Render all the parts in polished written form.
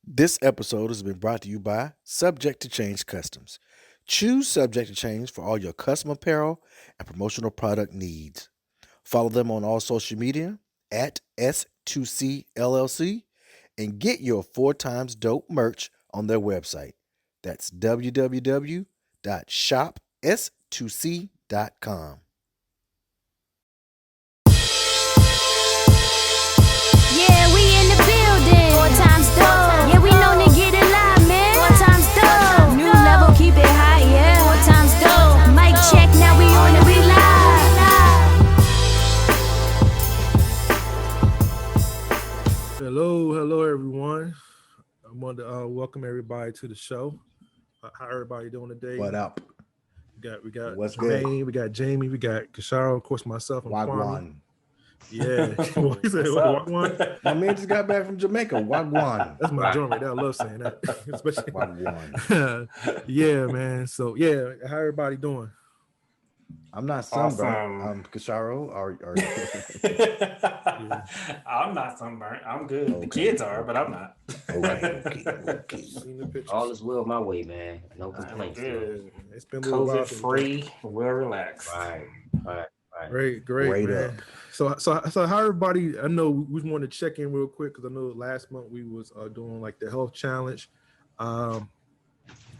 This episode has been brought to you by Subject to Change Customs. Choose Subject to Change for all your custom apparel and promotional product needs. Follow them on all social media at S2C LLC and get your 4 times dope merch on their website. That's www.shops2c.com. Yeah, we in the building. 4 times dope. Yeah, we known to get it live, man. 4 times dope. New level, keep it high, yeah. 4 times dope. Mic check, now we on it, we live. Hello, everyone. I want to welcome everybody to the show. How everybody doing today? What up? We got What's Jermaine, good? we got Jamie, we got Kashara, of course, myself, and Kwame. Wagwan. Yeah, what he said, Wagwan? My man just got back from Jamaica. Wagwan. That's my joint right there. I love saying that, especially Wagwan. yeah, man. So yeah, how everybody doing? I'm not sunburned. Awesome. I'm Kasharo. Or I'm not sunburnt. I'm good. Okay. The kids are, but I'm not. okay. Seen the pictures. All is well my way, man. No I'm complaints. good. It's been a little while. COVID free, well relaxed. Right. Great, Great man. up. So how everybody? I know we want to check in real quick because I know last month we was doing like the health challenge.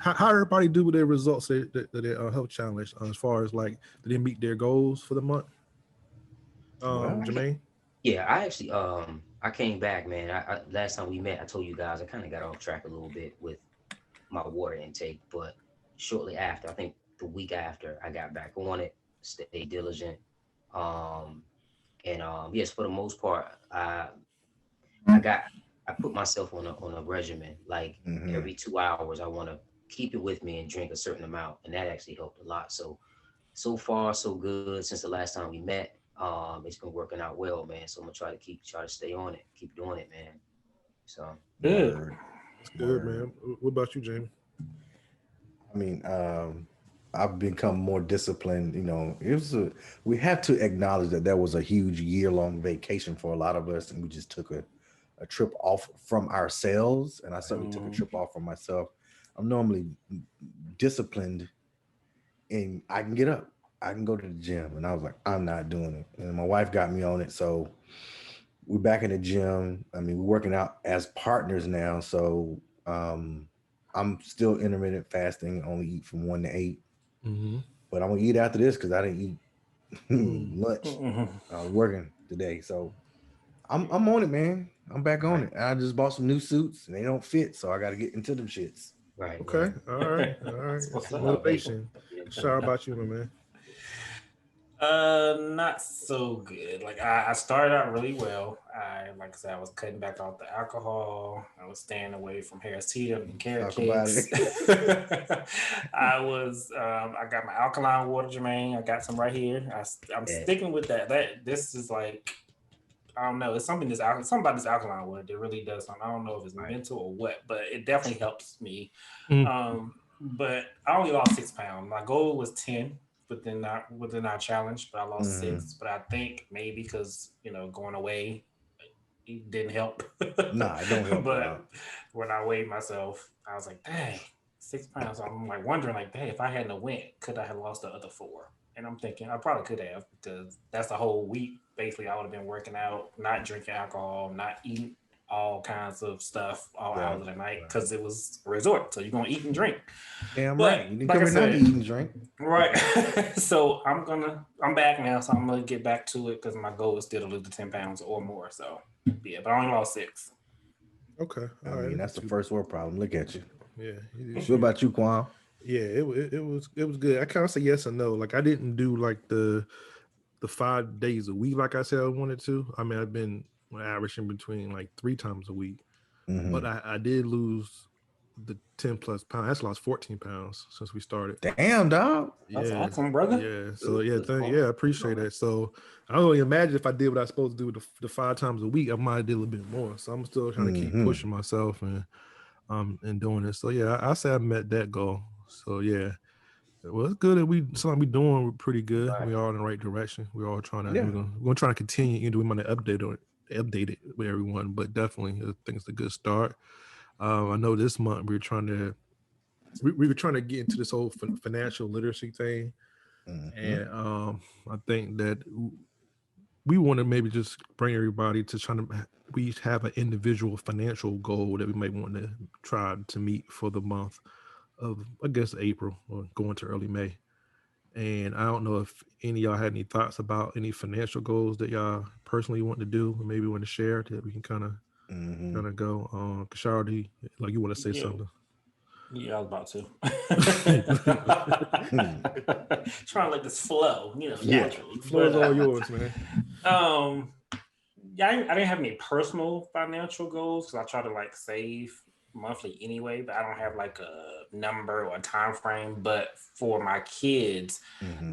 How everybody do with their results? Their health challenge as far as like did they meet their goals for the month? Jermaine. Yeah, I actually I came back, man. I last time we met, I told you guys I kind of got off track a little bit with my water intake, but shortly after, I think the week after I got back on it, stay diligent. Yes, for the most part, I put myself on a regimen. Like every 2 hours, I want to keep it with me and drink a certain amount, and that actually helped a lot. So far so good since the last time we met. It's been working out well, man. So I'm gonna try to stay on it, keep doing it, man. So Good. That's good, man. What about you, Jamie? I mean, I've become more disciplined. You know, we have to acknowledge that there was a huge year-long vacation for a lot of us, and we just took a trip off from ourselves. And I certainly took a trip off from myself. I'm normally disciplined, and I can get up. I can go to the gym. And I was like, I'm not doing it. And my wife got me on it. So we're back in the gym. I mean, we're working out as partners now. So I'm still intermittent fasting, only eat from 1 to 8. But I'm gonna eat after this because I didn't eat lunch. I was working today. So I'm on it, man. I'm back on it. I just bought some new suits and they don't fit. So I gotta get into them shits. right. Okay, all right. What's up? Motivation. Sorry about you, my man. Not so good. Like I started out really well. Like I said, I was cutting back off the alcohol. I was staying away from Harris Teeter and carrot Talk about cakes. I got my alkaline water, Jermaine. I got some right here. I'm sticking with that. This is like, I don't know. It's something something about this alkaline water that really does something. I don't know if it's mental or what, but it definitely helps me. But I only lost 6 pounds. My goal was 10 within our challenge, but I lost 6. But I think maybe because going away, it didn't help. Nah, it don't help. But when I weighed myself, I was like, dang, 6 pounds. So I'm like wondering, like, dang, if I hadn't have went, could I have lost the other 4? And I'm thinking I probably could have, because that's the whole week. Basically, I would have been working out, not drinking alcohol, not eating all kinds of stuff all hours of the night, because it was a resort. So you're gonna eat and drink. Damn But, right. You didn't like come I here not to said, eat and drink. Right. So I'm back now. So I'm gonna get back to it because my goal is still to lose the 10 pounds or more. So yeah, but I only lost 6. Okay, I mean, that's the first world problem. Look at you. Yeah. What about you, Kwame? Yeah, it was good. I kind of say yes and no. Like I didn't do like the 5 days a week like I said I wanted to. I mean, I've been averaging between like 3 times a week, but I did lose the 10 plus pounds. That's lost 14 pounds since we started. Damn, dog. That's awesome, brother. Yeah. So I appreciate that. So I don't really imagine if I did what I was supposed to do with the 5 times a week, I might have did a little bit more. So I'm still trying to keep pushing myself and doing it. So yeah, I say I met that goal. So yeah. Well, it's good that we doing pretty good. Right. We're all in the right direction. We're all trying to we're gonna try to continue. We might update it with everyone, but definitely I think it's a good start. I know this month we were trying to get into this whole financial literacy thing, and I think that we want to maybe just bring everybody to trying to we each have an individual financial goal that we might want to try to meet for the month of, I guess, April or going to early May. And I don't know if any of y'all had any thoughts about any financial goals that y'all personally want to do, or maybe want to share that we can kind of go. Kashara, like you want to say Yeah. something? Yeah, I was about to. Trying to let this flow, naturally. Floor is all yours, man. Um, yeah, I didn't have any personal financial goals because I try to like save monthly anyway, but I don't have like a number or a time frame. But for my kids,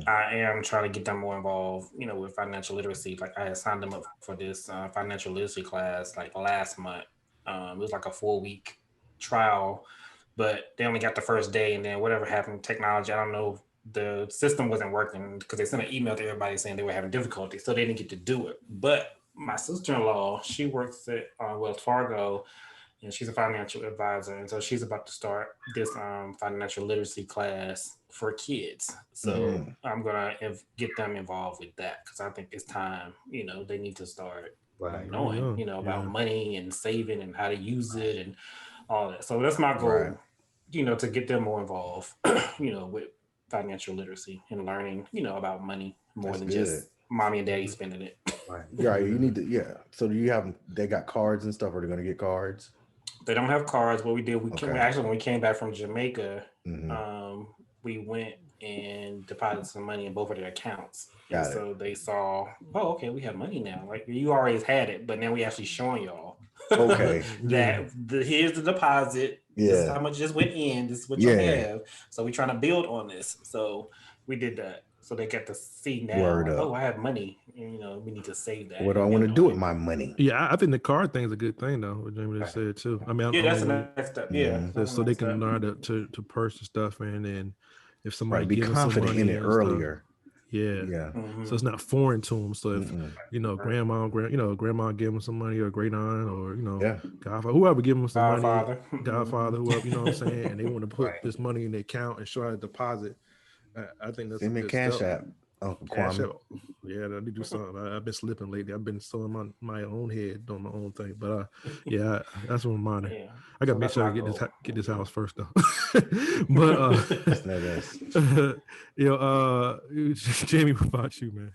I am trying to get them more involved, with financial literacy. Like I had signed them up for this financial literacy class like last month. It was like a 4-week trial, but they only got the first day, and then whatever happened, technology, I don't know, the system wasn't working because they sent an email to everybody saying they were having difficulty, so they didn't get to do it. But my sister-in-law, she works at Wells Fargo, and she's a financial advisor, and so she's about to start this financial literacy class for kids. So I'm gonna get them involved with that because I think it's time. They need to start Right. knowing, about money and saving and how to use it and all that. So that's my goal, to get them more involved, with financial literacy and learning, about money more That's than good. just mommy and daddy spending it. Right. Yeah, you need to. So do you have? They got cards and stuff, or they're gonna get cards? They don't have cards. What we did, Okay. actually, when we came back from Jamaica, Mm-hmm. we went and deposited some money in both of their accounts. And Got it. so they saw, oh, okay, we have money now. Like you always had it, but now we actually showing y'all Okay. that here's the deposit. This is Yeah. how much just went in. This is what you'll Yeah. have. So we're trying to build on this. So we did that. So they get to see now, Word like, up. oh, I have money. And, we need to save that. What do I And want them to do with knowing, my money? Yeah, I think the card thing is a good thing though. What Jamie just said too. I mean, I yeah, don't that's the know next step. Yeah, that's the so they next can step. learn to purchase stuff, and then if somebody Right. Be gives them some confident in money it and stuff, earlier. yeah. Yeah. So it's not foreign to them. So if Mm-mm. grandma give them some money, or great aunt, or Yeah. godfather, whoever give them some money, Godfather. godfather, whoever, you know what I'm saying, and they want to put Right. this money in their account and show how to deposit. I think that's Send some me a good cash stuff. app, Uncle Cash Kwame. out. Yeah, I need to do something. I've been slipping lately. I've been still in my own head doing my own thing. But yeah, that's one of mine. Yeah. I gotta So make that's sure I my get goal. this house first though. But That's Jamie, what about you, man?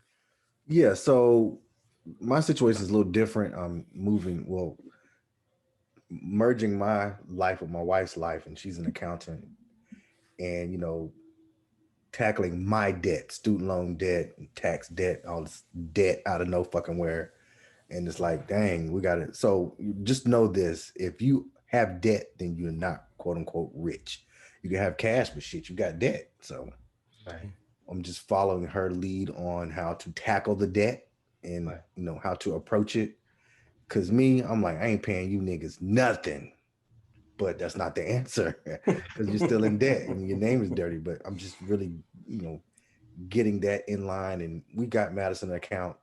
yeah. So my situation is a little different. I'm merging my life with my wife's life, and she's an accountant, and tackling my debt, student loan debt, tax debt, all this debt out of no fucking where. And it's like, dang, we got it. So you just know this: if you have debt, then you're not quote unquote rich. You can have cash, but shit, you got debt. So Right. I'm just following her lead on how to tackle the debt and Right. how to approach it. Cause me, I'm like, I ain't paying you niggas nothing. But that's not the answer because you're still in debt and your name is dirty. But I'm just really, getting that in line. And we got Madison an account.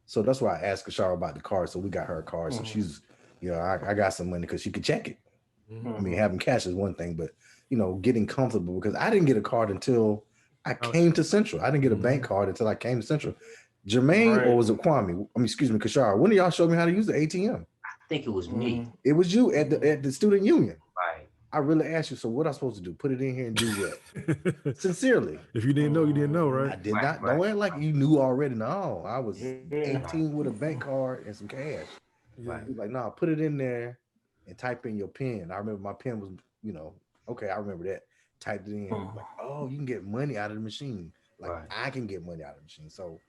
So that's why I asked Kashara about the card. So we got her a card. So she's, I got some money because she could check it. I mean, having cash is one thing, but getting comfortable because I didn't get a card until I came to Central. I didn't get a bank card until I came to Central. Jermaine, or was it Kwame? I mean, excuse me, Kashara. When did y'all show me how to use the ATM? I think it was me. It was you at the student union. Right. I really asked you, so what am I supposed to do? Put it in here and do what? Sincerely. If you didn't know, you didn't know, right? I did Right, not. right. Don't act like you knew already. No, I was Yeah. 18 with a bank card and some cash. Right. He was like, no, put it in there and type in your PIN. I remember my PIN was, okay, I remember that. Typed it in. Like, oh, you can get money out of the machine. Like Right. I can get money out of the machine. So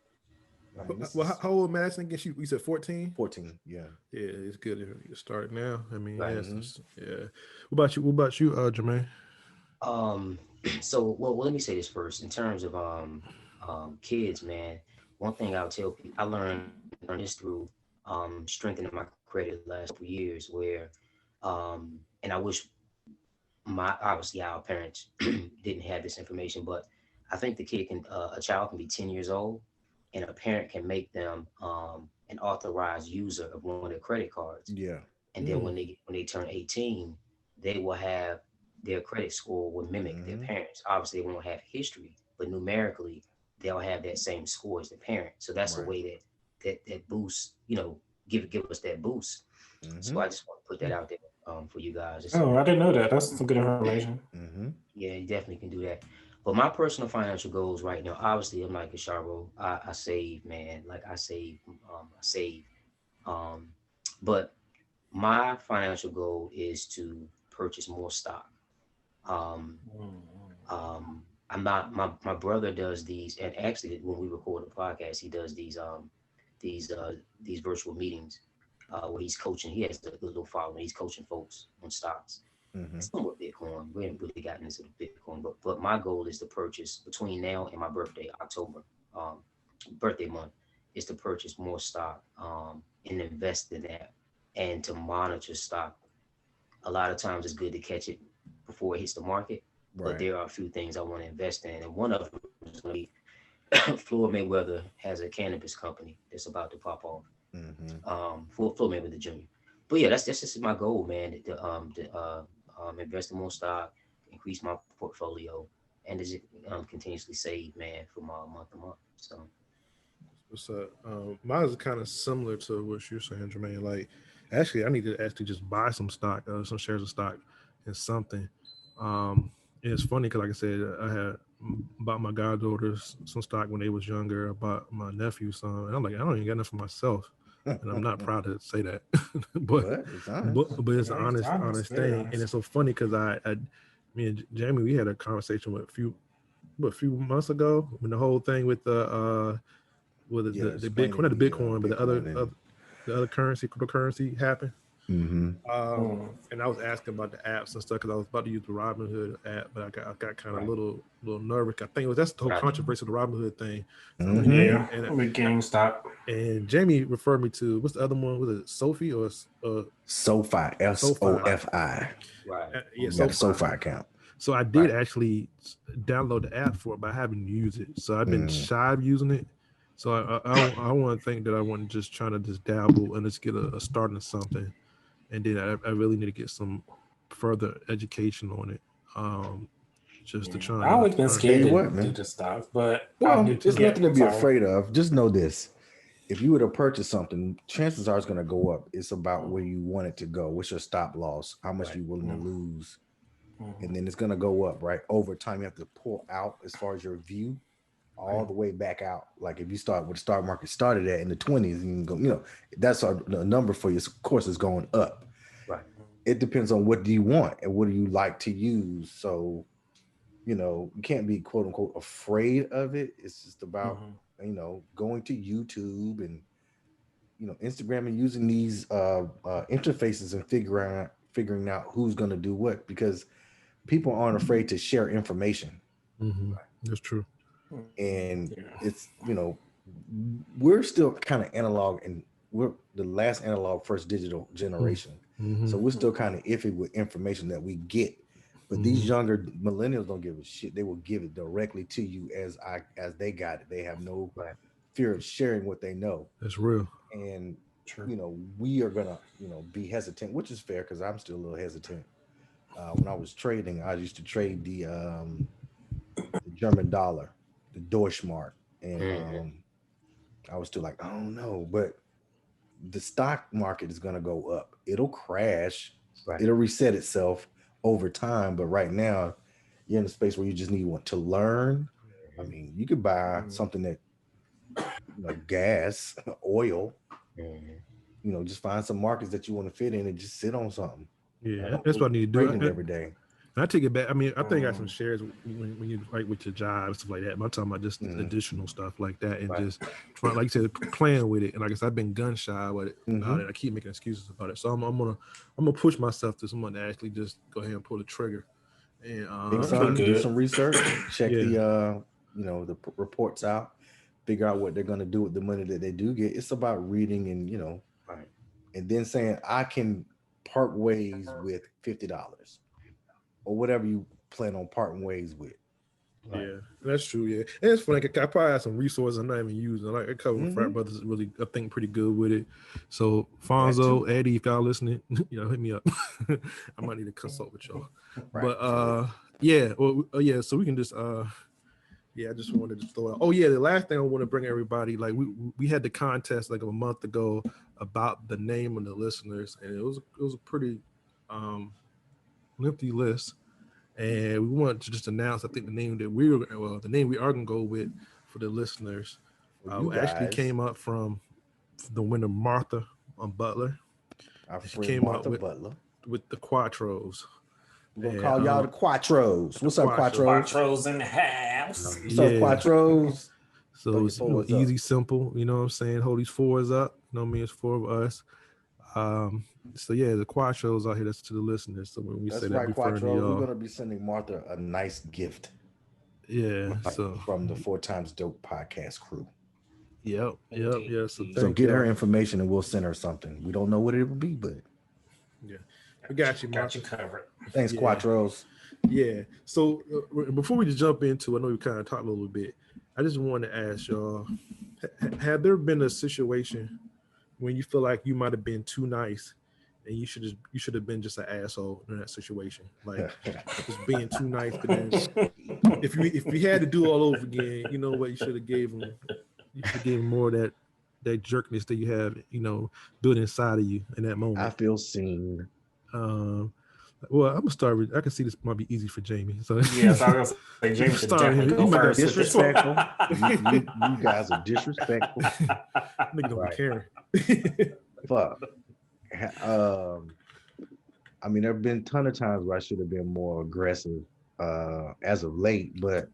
I mean, this Well, is how old Madison again? You said 14? 14. Yeah. Yeah, it's good if you start now. I mean, Right. yeah. What about you, Jermaine? So well, let me say this first. In terms of kids, man, one thing I'll tell people, I learned this through strengthening my credit the last few years, where and I wish obviously our parents didn't have this information, but I think a child can be 10 years old, and a parent can make them an authorized user of one of their credit cards. Yeah. And then when they turn 18, they will have their credit score will mimic their Mm-hmm. parents. Obviously, they won't have history, but numerically, they'll have that same score as the parent. So that's a Right. way that boosts, give us that boost. So Mm-hmm. I just want to put that out there for you guys. It's Oh, I didn't know that. That's some good information. Mm-hmm. yeah, you definitely can do that. But my personal financial goals right now, obviously, I'm like a Charo. I save, man. Like I save. Um, but my financial goal is to purchase more stock. Um, I'm not my brother does these, and actually when we record the podcast, he does these uh these virtual meetings where he's coaching. He has a good little following. He's coaching folks on stocks. Mm-hmm. Some with Bitcoin. We haven't really gotten into the Bitcoin, but my goal is to purchase between now and my birthday, October, um, birthday month, is to purchase more stock and invest in that and to monitor stock. A lot of times it's good to catch it before it hits the market, but Right. there are a few things I want to invest in, and one of them is going to be Floyd Mayweather has a cannabis company that's about to pop off. Mm-hmm. For Floyd Mayweather Jr. But yeah, that's just my goal, man. Invest in more stock, increase my portfolio, and just continuously save, man, from month to month. So What's up? Mine is kind of similar to what you're saying, Jermaine. Like, actually, I need to actually just buy some stock, some shares of stock, and something. Um, and it's funny because, like I said, I had bought my goddaughters some stock when they was younger. I bought my nephew some, and I'm like, I don't even got enough for myself, and I'm not proud to say that, but But it's but honest. but it's an Nice, honest, honest very thing, and honest. it's so funny because me and Jamie, we had a conversation with a few months ago when the whole thing with Yeah, the Bitcoin, not explaining the the Bitcoin, but Bitcoin and the other currency, cryptocurrency happened. mm-hmm. And I was asking about the apps and stuff because I was about to use the Robinhood app, but I got kind of right, little nervous. I think that's the whole right, controversy of the Robinhood thing. So I'm Mm-hmm. Yeah, with GameStop. and Jamie referred me to what's the other one? Was it Sophie or SoFi, SoFi? right, SoFi. right. Yeah, You got a SoFi. SoFi account. So I did Right. actually download the app for it, but I haven't used it. So I've been Mm. shy of using it. So I want to think that I want to just trying to just dabble and just get a start in something, and then I really need to get some further education on it, just to Yeah, I always been Tell scared you to what, do man. this stuff, but I'll Well, get to it's it. nothing to I'm be sorry. afraid of. Just know this. If you were to purchase something, chances are it's going to go up. It's about where you want it to go. What's your stop loss? How much Right. you willing to lose? Mhm. And then it's going to go up, right? Over time, you have to pull out as far as your view all Right. the way back out. Like if you start with the stock market started at in the 20s, and you can go, that's the number for you. Of course, is going up. Right. It depends on what do you want and what do you like to use. So, you can't be quote unquote afraid of it. It's just about, Mhm. going to YouTube and, Instagram and using these interfaces and figuring out who's going to do what because people aren't afraid to share information. Mm-hmm. That's true. And Yeah. it's, we're still kind of analog and we're the last analog first digital generation. Mm-hmm. So we're still kind of iffy with information that we get. But these Mm-hmm. younger millennials don't give a shit. They will give it directly to you as they got it. They have no Right. fear of sharing what they know. That's real. And True. we are gonna be hesitant, which is fair because I'm still a little hesitant. When I was trading, I used to trade the German dollar, the Deutschmark, and Mm-hmm. I was still like, I don't know, but the stock market is going to go up. It'll crash. Right. It'll reset itself over time. But right now, you're in a space where you just need one to learn. I Mm-hmm. mean, you could buy something that, gas, oil, Mm-hmm. just find some markets that you want to fit in and just sit on something. Yeah, Don't that's go what I need to do. trading every day. And I take it back. I mean, I think I got some Mm. shares when you like with your job and stuff like that. But I'm talking about just Mm-hmm. additional stuff like that and Right. just trying, like you said, playing with it. And like I said, I've been gun shy with it Mm-hmm. about it. I keep making excuses about it. So I'm gonna push myself to someone to actually just go ahead and pull the trigger. And Take Okay, some, do good. some research, check yeah, the reports out, figure out what they're going to do with the money that they do get. It's about reading and Right. and then saying I can part ways with $50 or whatever you plan on parting ways with. Yeah, that's true. Yeah, and it's funny. I probably have some resources I'm not even using. Like a couple of frat brothers really, I think, pretty good with it. So Fonzo, Eddie, if y'all listening, hit me up. I might need to consult with y'all. Right. But yeah, well, yeah. So we can just yeah. I just wanted to throw out. Oh yeah, the last thing I want to bring everybody, like we had the contest like a month ago about the name of the listeners, and it was a pretty lengthy list. And we want to just announce, I think the name we are gonna go with for the listeners, actually came up from the winner Martha Butler. Our She friend came Martha up Butler. with the Quattros. We're gonna call y'all the Quattros. What's up, Quattros? Quattros in the house. What's up, Quattros? So it's easy, simple. You know what I'm saying? Hold these fours up. You know what I mean? It's four of us. So yeah, the Quattros out here. That's to the listeners. So when we say that, Quattros, we're gonna be sending Martha a nice gift. Yeah. So from the 4x Dope podcast crew. Yep. Yeah. So get her information and we'll send her something. We don't know what it will be, but yeah, we got you, Martha. Got you covered. Thanks, Quattros. Yeah. So before we just jump into, I know we kind of talked a little bit. I just wanted to ask y'all: have there been a situation when you feel like you might have been too nice, and you should have been just an asshole in that situation, like just being too nice? But then, if you had to do all over again, you know what? You should have gave them. You should give them more of that jerkness that you have, built inside of you in that moment. I feel seen. Well, I'm gonna start with. I can see this might be easy for Jamie. So yes, I was gonna say Jamie should definitely go first. Disrespectful. you guys are disrespectful. Nigga don't be caring. Fuck. I mean, there have been a ton of times where I should have been more aggressive as of late, but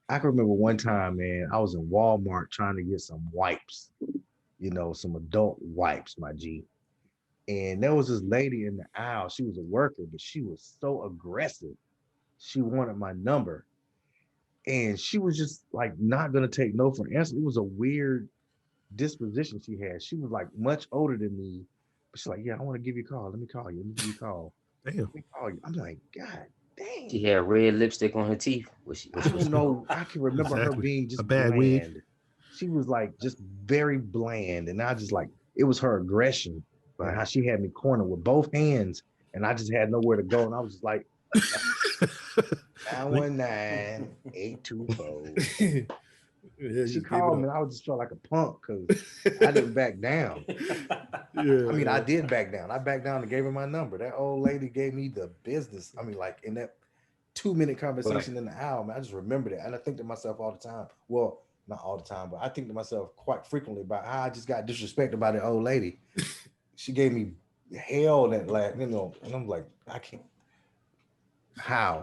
I can remember one time, man, I was in Walmart trying to get some wipes, some adult wipes, my G. And there was this lady in the aisle. She was a worker, but she was so aggressive. She wanted my number. And she was just like not going to take no for an answer. It was a weird disposition she had. She was like much older than me. But she's like, yeah, I want to give you a call. Let me call you. Let me give you a call. Damn. Let me call you. I'm like, God dang. She had red lipstick on her teeth. I don't know. I can remember her being just a bad wig. She was like just very bland. And I just like, it was her aggression. Like how she had me cornered with both hands, and I just had nowhere to go, and I was just like, 919-824. She called me, and I just felt like a punk because I didn't back down. I mean, I did back down. I backed down and gave her my number. That old lady gave me the business. I mean, like in that 2-minute conversation in the aisle, man, I just remembered it, and I think to myself all the time. Well, not all the time, but I think to myself quite frequently about how I just got disrespected by the old lady. She gave me hell that and I'm like, I can't. How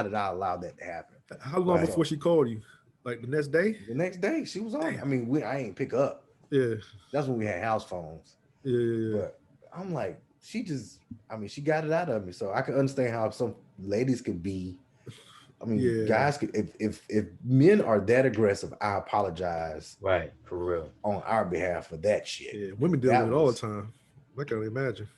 did I allow that to happen? How long before she called you? Like the next day? The next day she was on. I mean, I ain't pick up. Yeah. That's when we had house phones. Yeah. But I'm like, she got it out of me. So I can understand how some ladies could be. I mean, guys could, if men are that aggressive, I apologize. Right, for real. On our behalf for that shit. Yeah, women deal with it all the time. I can only imagine.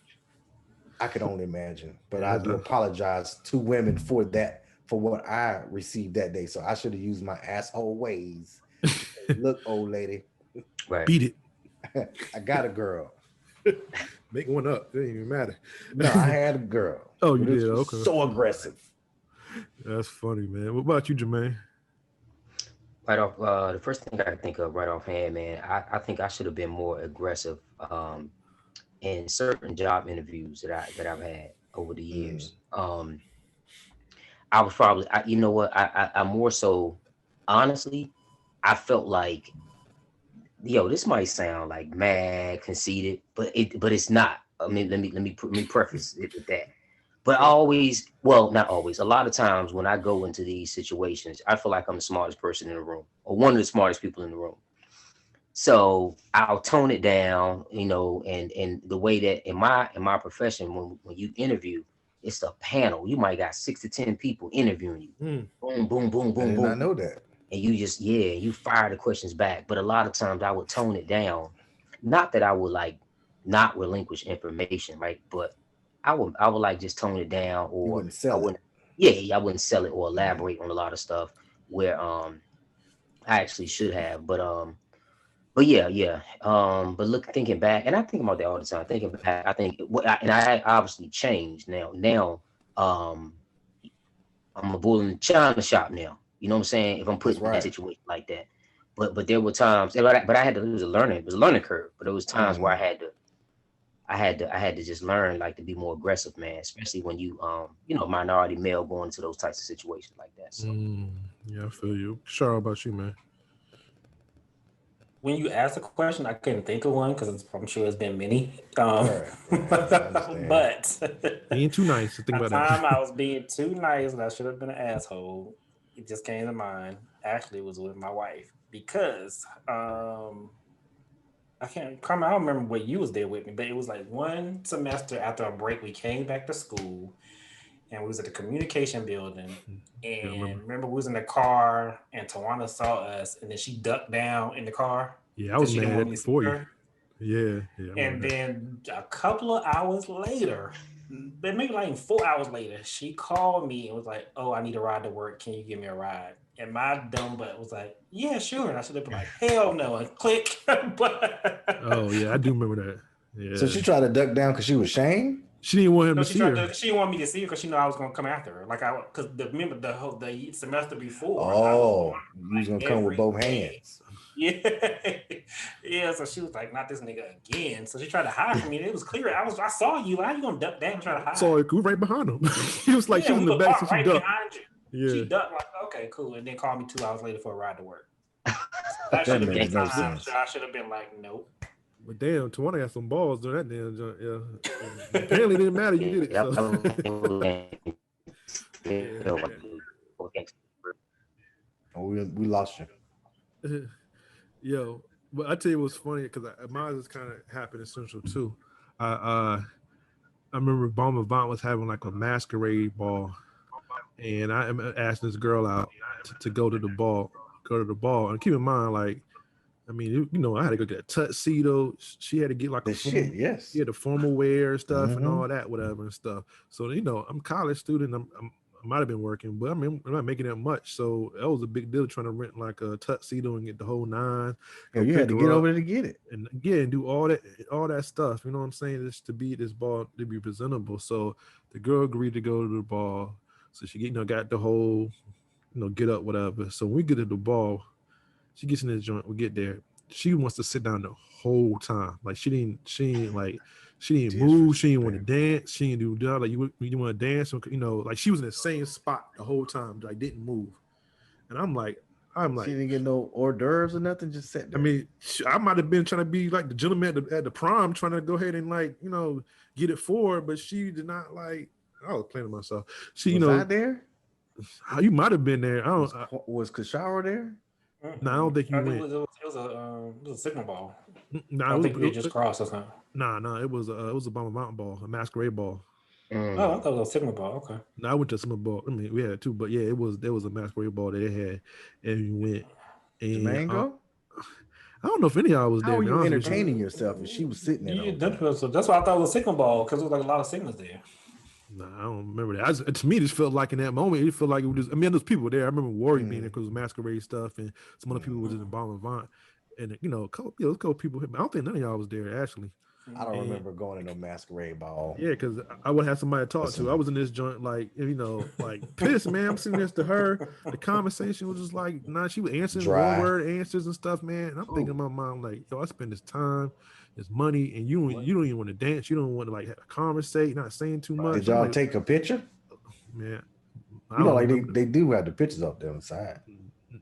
I could only imagine. But I do apologize to women for that, for what I received that day. So I should have used my asshole ways. Look, old lady. Right. Beat it. I got a girl. Make one up. It didn't even matter. No, I had a girl. Oh, you did? Okay. So aggressive. That's funny, man. What about you, Jermaine? Right off, the first thing I can think of right offhand, man, I think I should have been more aggressive in certain job interviews that I've had over the years. I was probably, you know what, I more so, honestly, I felt like, this might sound like mad, conceited, but it's not. I mean, let me preface it with that. But not always. A lot of times when I go into these situations, I feel like I'm the smartest person in the room, or one of the smartest people in the room. So I'll tone it down, and the way that in my profession, when you interview, it's a panel. You might got 6 to 10 people interviewing you. Boom, boom, boom, boom, boom. I know that. And you just, you fire the questions back. But a lot of times I would tone it down. Not that I would like not relinquish information, right? But I would like just tone it down, or you wouldn't sell it. I wouldn't sell it or elaborate on a lot of stuff. where I actually should have. But yeah. But look, thinking back, and I think about that all the time. Thinking back, I think and I obviously changed now. Um, I'm a bull in the china shop now. You know what I'm saying? If I'm put That's in that right. situation like that. But there were times, but I had to. It was a learning curve. But there was times where Mhm. I had to just learn like to be more aggressive, man. Especially when minority male going into those types of situations like that. So Yeah, I feel you. Sure, how about you, man? When you asked the question, I couldn't think of one because I'm sure it's been many. Right, right. I understand. But Being too nice. Think a about time that. I was being too nice and I should have been an asshole. It just came to mind. Actually, it was with my wife because I can't come. I don't remember what you was there with me, but it was like one semester after a break. We came back to school and we was at the communication building. Yeah, I And remember. remember, we was in the car and Tawana saw us, and then she ducked down in the car Yeah, I was because she didn't mad want at me the to see for you. her. Yeah, I And remember that. then a couple of hours later, but maybe like 4 hours later, she called me and was like, "Oh, I need a ride to work. Can you give me a ride?" And my dumb butt was like, "Yeah, sure." And I should have been like, "Hell no!" and click. But Oh yeah, I do remember that. So Yeah, she tried to duck down because she was ashamed. she didn't want him no, to she see tried her. to. She didn't want me to see her because she knew I was gonna come after her. Like because remember the semester before, I was going Oh, you was gonna like come with every both day. hands. Yeah, yeah. So she was like, "Not this nigga again." So she tried to hide from me, and it was clear. I saw you. How you gonna duck down and try to hide? Saw her right behind him. He was like she Yeah, was we in the were back, so parked she right ducked. behind you. Yeah, She ducked like, "Okay, cool," and then called me 2 hours later for a ride to work. That That should have been the makes no time sense. I should have been like, "Nope." but damn, Tawana got some balls doing that damn joint. Yeah, and apparently it didn't matter. You did it. yeah, So yeah, Oh, we lost you. yo. But I tell you what's funny because mine just kind of happened in Central too. I remember Bomber Vaughn was having like a masquerade ball, and I asked this girl out to go to the ball. And keep in mind, like, I mean, I had to go get a tuxedo. She had to get like a The shit, she yes. had the formal wear and stuff and Mm-hmm. all that, whatever and stuff. So I'm a college student. I might have been working, but I mean, I'm not making that much. So that was a big deal trying to rent like a tuxedo and get the whole nine, Yeah, go you had pick to get her up, over there to get it. and again do all that stuff. You know what I'm saying? Just to be this ball to be presentable. So the girl agreed to go to the ball. So she got the whole get up whatever. So when we get to the ball, she gets in this joint. We get there. She wants to sit down the whole time. Like she didn't move. She didn't want to Disrespect. dance. She didn't do that. Like you want to dance. Like she was in the same spot the whole time. Like didn't move. And I'm She like, didn't get no hors d'oeuvres or nothing. Just sat I there. mean, I might have been trying to be like the gentleman at the prom, trying to go ahead and like, get it forward, but she did not like. I was playing to myself. She, Was I there? how you might have been there. I don't. Was Kashara there? No, I don't think you I think went. it was a signal ball. I Nah, don't think we had just crossed or something. nah. It was a Bomber Mountain ball, a masquerade ball. Oh, I thought it was a signal ball. Okay. No, I went to some ball. I mean, we had two, but yeah, there was a masquerade ball that they had, and we went. And Jermaine go? I don't know if any of y'all was How there. are To be you honest with you, entertaining yourself if she was sitting there the Yeah, whole time? that's why I thought it was a signal ball because there was like a lot of signals there. nah, I don't remember that. To me, it just felt like in that moment, it felt like it was just. I mean, there's people there. I remember Warrior being there because it was masquerade stuff, and some other people was in the Bomber Vaughn, and a couple people. I don't think none of y'all was there actually. I don't And remember going to no masquerade ball. yeah, because I would have somebody to talk to. I was in this joint, like, like pissed, man. I'm sitting next to her. The conversation was just like, she was answering one Dry. word answers and stuff, man. And I'm thinking in my mind, like, yo, I spend this time, this money, and you don't even want to dance. You don't want to like conversate, not saying too much. Did I'm y'all like, take a picture? man, I You know, don't like remember. they do have the pictures up there on the side.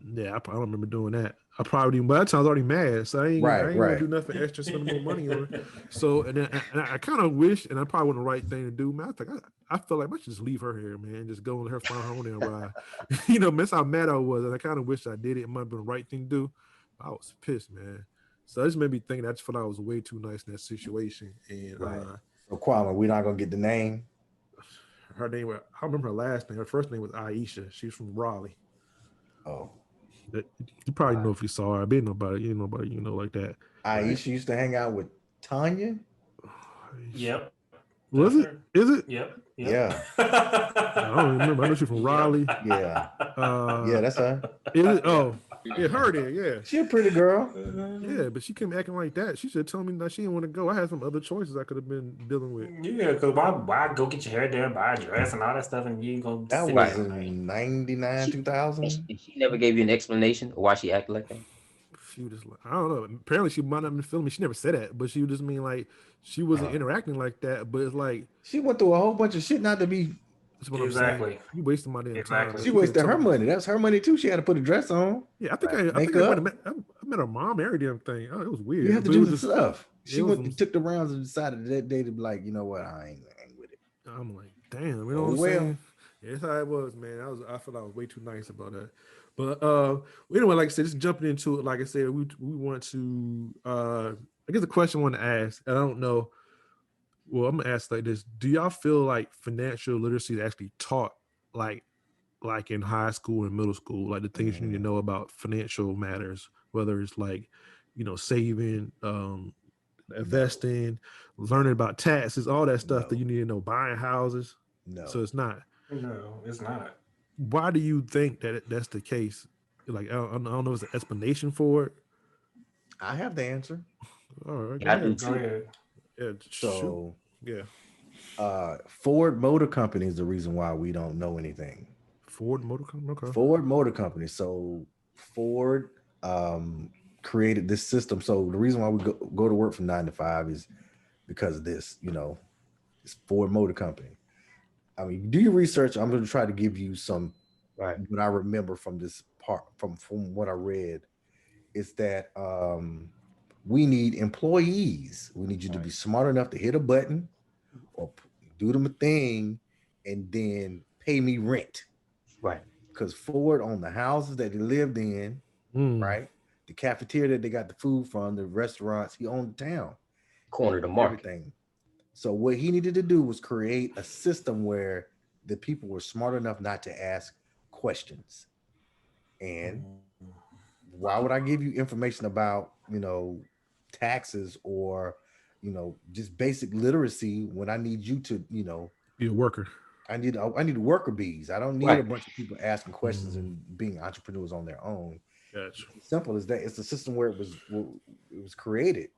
Yeah, I don't remember doing that. I probably didn't. By that time, I was already mad, so I ain't gonna do nothing extra, spend more money on it. So, and I kind of wish, and I probably wasn't the right thing to do, man. I felt like I should just leave her here, man, just go and let her find her own damn ride. Man, that's how mad I was, and I kind of wish I did it. It might have been the right thing to do. I was pissed, man. So it just made me think that I just felt like I was way too nice in that situation. And Right. So Kwame, we're not gonna get the name. her name, I don't remember her last name. Her first name was Aisha. She's from Raleigh. Oh. You probably know if you saw her. I bet nobody, like that. Aisha used to hang out with Tanya. Yep. Was That's it? her. Is it? Yep. Yeah. I don't remember. I know she's from Raleigh. Yeah. Uh, That's her. is it? Oh, yeah, her then. Yeah. She a pretty girl. Yeah, but she came acting like that. She should tell me that she didn't want to go. I had some other choices I could have been dealing with. Yeah, because why go get your hair done, buy a dress and all that stuff, and you go That sit was there all night? in 99, She, 2000. she never gave you an explanation of why she acted like that. She was just like, I don't know. Apparently, she might not have been feeling me. She never said that, but she would just mean like she wasn't interacting like that. But it's like She went through a whole bunch of shit not to be. that's what I'm Exactly. saying. You wasting my damn time. Exactly. She You could've wasted her told me- money. That's her money too. She had to put a dress on. Yeah, I think I Makeup. might have met her mom. Every damn thing. Oh, it was weird. You have to But it do was the just- stuff. She it was went and some- took the rounds and decided that day to be like, you know what, I ain't with it. I'm like, damn, you know Oh, what I'm well. saying? Yeah, that's how it was, man. I felt I was way too nice about that. But anyway, like I said, just jumping into it, like I said, we want to I guess the question I want to ask, and I don't know. Well, I'm gonna ask like this: do y'all feel like financial literacy is actually taught like in high school and middle school, like the things you need to know about financial matters, whether it's like, saving, investing, learning about taxes, all that stuff that you need to know, buying houses. No. So it's not. No, it's not. Why do you think that that's the case? Like, I don't know if there's an explanation for it. I have the answer. All right, Yeah, I do Go too. ahead. Yeah, So yeah. Ford Motor Company is the reason why we don't know anything. Ford Motor Company. Okay. Ford Motor Company. So Ford created this system. So the reason why we go to work from 9 to 5 is because of this, it's Ford Motor Company. I mean, do your research. I'm going to try to give you some what I remember from this part from what I read is that we need employees. We need you to be smart enough to hit a button or do them a thing and then pay me rent. Right. Because Ford owned the houses that they lived in, right? The cafeteria that they got the food from, the restaurants, he owned the town. Corner the market. Everything. So what he needed to do was create a system where the people were smart enough not to ask questions. And why would I give you information about, taxes or, just basic literacy when I need you to, be a worker? I need worker bees. I don't need a bunch of people asking questions and being entrepreneurs on their own. Gotcha. It's simple as that. It's a system where it was created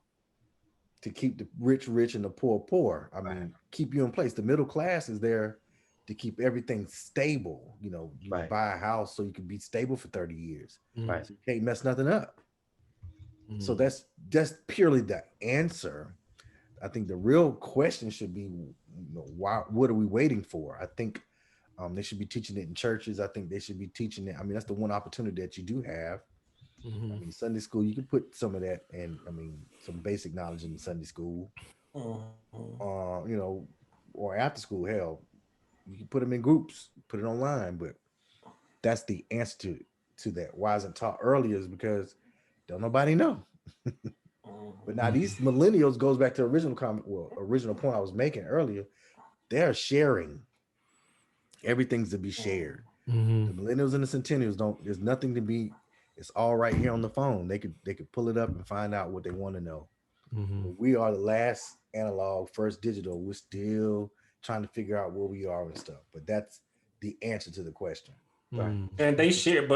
to keep the rich and the poor. I mean, keep you in place. The middle class is there to keep everything stable. You buy a house so you can be stable for 30 years. Right. So you can't mess nothing up. So that's purely the answer. I think the real question should be, why? What are we waiting for? I think they should be teaching it in churches. I think they should be teaching it. I mean, that's the one opportunity that you do have. I mean, Sunday school, you can put some of that and some basic knowledge in Sunday school. Or after school, hell, you can put them in groups, put it online. But that's the answer to that. Why isn't taught earlier is because don't nobody know. But now these millennials goes back to original point I was making earlier. They're sharing. Everything's to be shared. The millennials and the centennials there's nothing to be. It's all right here on the phone. They could pull it up and find out what they want to know. We are the last analog, first digital. We're still trying to figure out where we are and stuff. But that's the answer to the question. Right. And they share,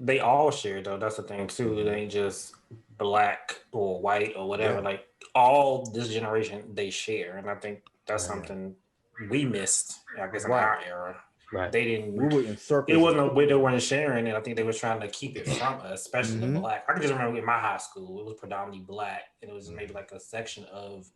they all share though. That's the thing too. It ain't just black or white or whatever. Yeah. Like all this generation, they share, and I think that's something we missed. I guess in our era, they didn't. We were in circles. It wasn't what they weren't sharing, and I think they were trying to keep it from us, especially the black. I can just remember in my high school, it was predominantly black, and it was maybe like a section of.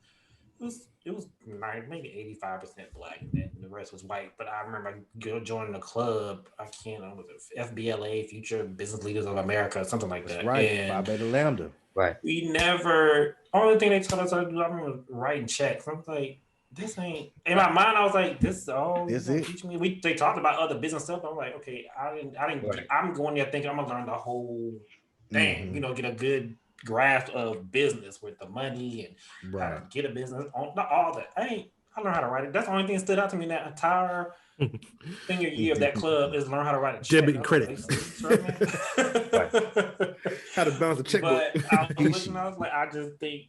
It was maybe 85% black, and then the rest was white. But I remember joining the club. I can't remember the FBLA, Future Business Leaders of America, something like that. Right, and Phi Beta Lambda. Right. We never. Only thing they told us how to do. I remember writing checks. I was like, this ain't. In my mind, I was like, this is all. This it. Teach me. They talked about other business stuff. But I'm like, okay, I didn't. Right. I'm going there thinking I'm gonna learn the whole thing. Get a good grasp of business with the money and how to get a business on all that. I learned how to write it. That's the only thing that stood out to me in that entire senior year of that club is learn how to write a check. Debit and credit. How to balance a checkbook. But I was like, I just think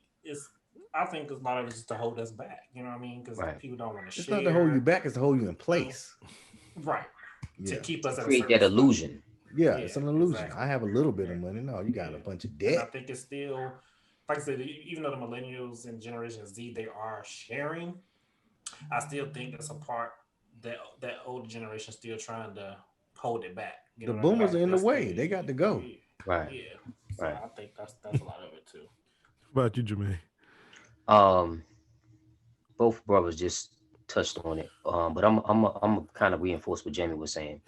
I think a lot of it's just to hold us back. You know what I mean? Because Right. people don't want to It's not to hold you share. back, it's to hold you in place. Right. To Yeah. keep To us at a create certain that spot. illusion. Yeah, Yeah, it's an illusion. exactly. I have a little bit of Yeah. money. No, you got a Yeah. bunch of And I debt. think it's still, like I said, even though the millennials and Generation Z they are sharing, I still think that's a part that older generation still trying to hold it back. You The know what I mean? boomers are in the That's way. still They got to go. yeah, Right. yeah. So Right. I think that's a lot of it too. What about you, Jermaine? Um, both brothers just touched on it. But I'm kind of reinforce what Jamie was saying.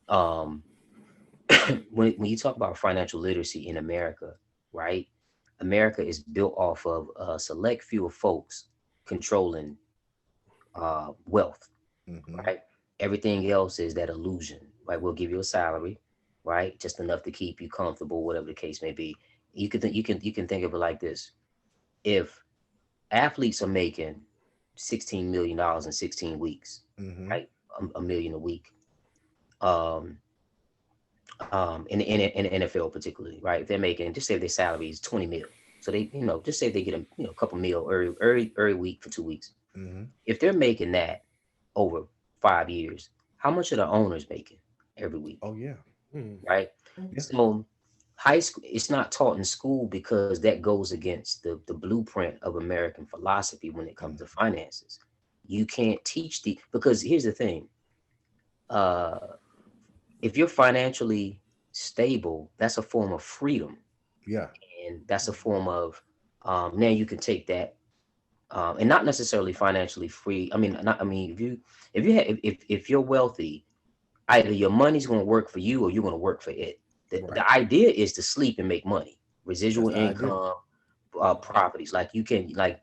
Um, when you talk about financial literacy in America, right? America is built off of a select few of folks controlling wealth, Hmm. right? Everything else is that illusion, right? We'll give you a salary, right? Just enough to keep you comfortable, whatever the case may be. You can think of it like this: if athletes are making $16 million in 16 weeks, Hmm. right? A million a week. Um, in the NFL particularly, right? If they're making, just say their salary is 20 mil, so they, just say they get a couple mil every week for 2 weeks. Hmm. If they're making that over 5 years, how much are the owners making every week, Oh yeah. Hmm. right? Yeah. So high school, it's not taught in school because that goes against the blueprint of American philosophy when it comes to Mm. finances. You can't teach because here's the thing. Uh, if you're financially stable, that's a form of freedom, Yeah. and that's a form of now you can take that and not necessarily financially free. I mean, not, I mean, if you're wealthy, either your money's going to work for you or you're going to work for it. The Right. idea is to sleep and make money, That's residual the idea. income, properties. Like you can, like,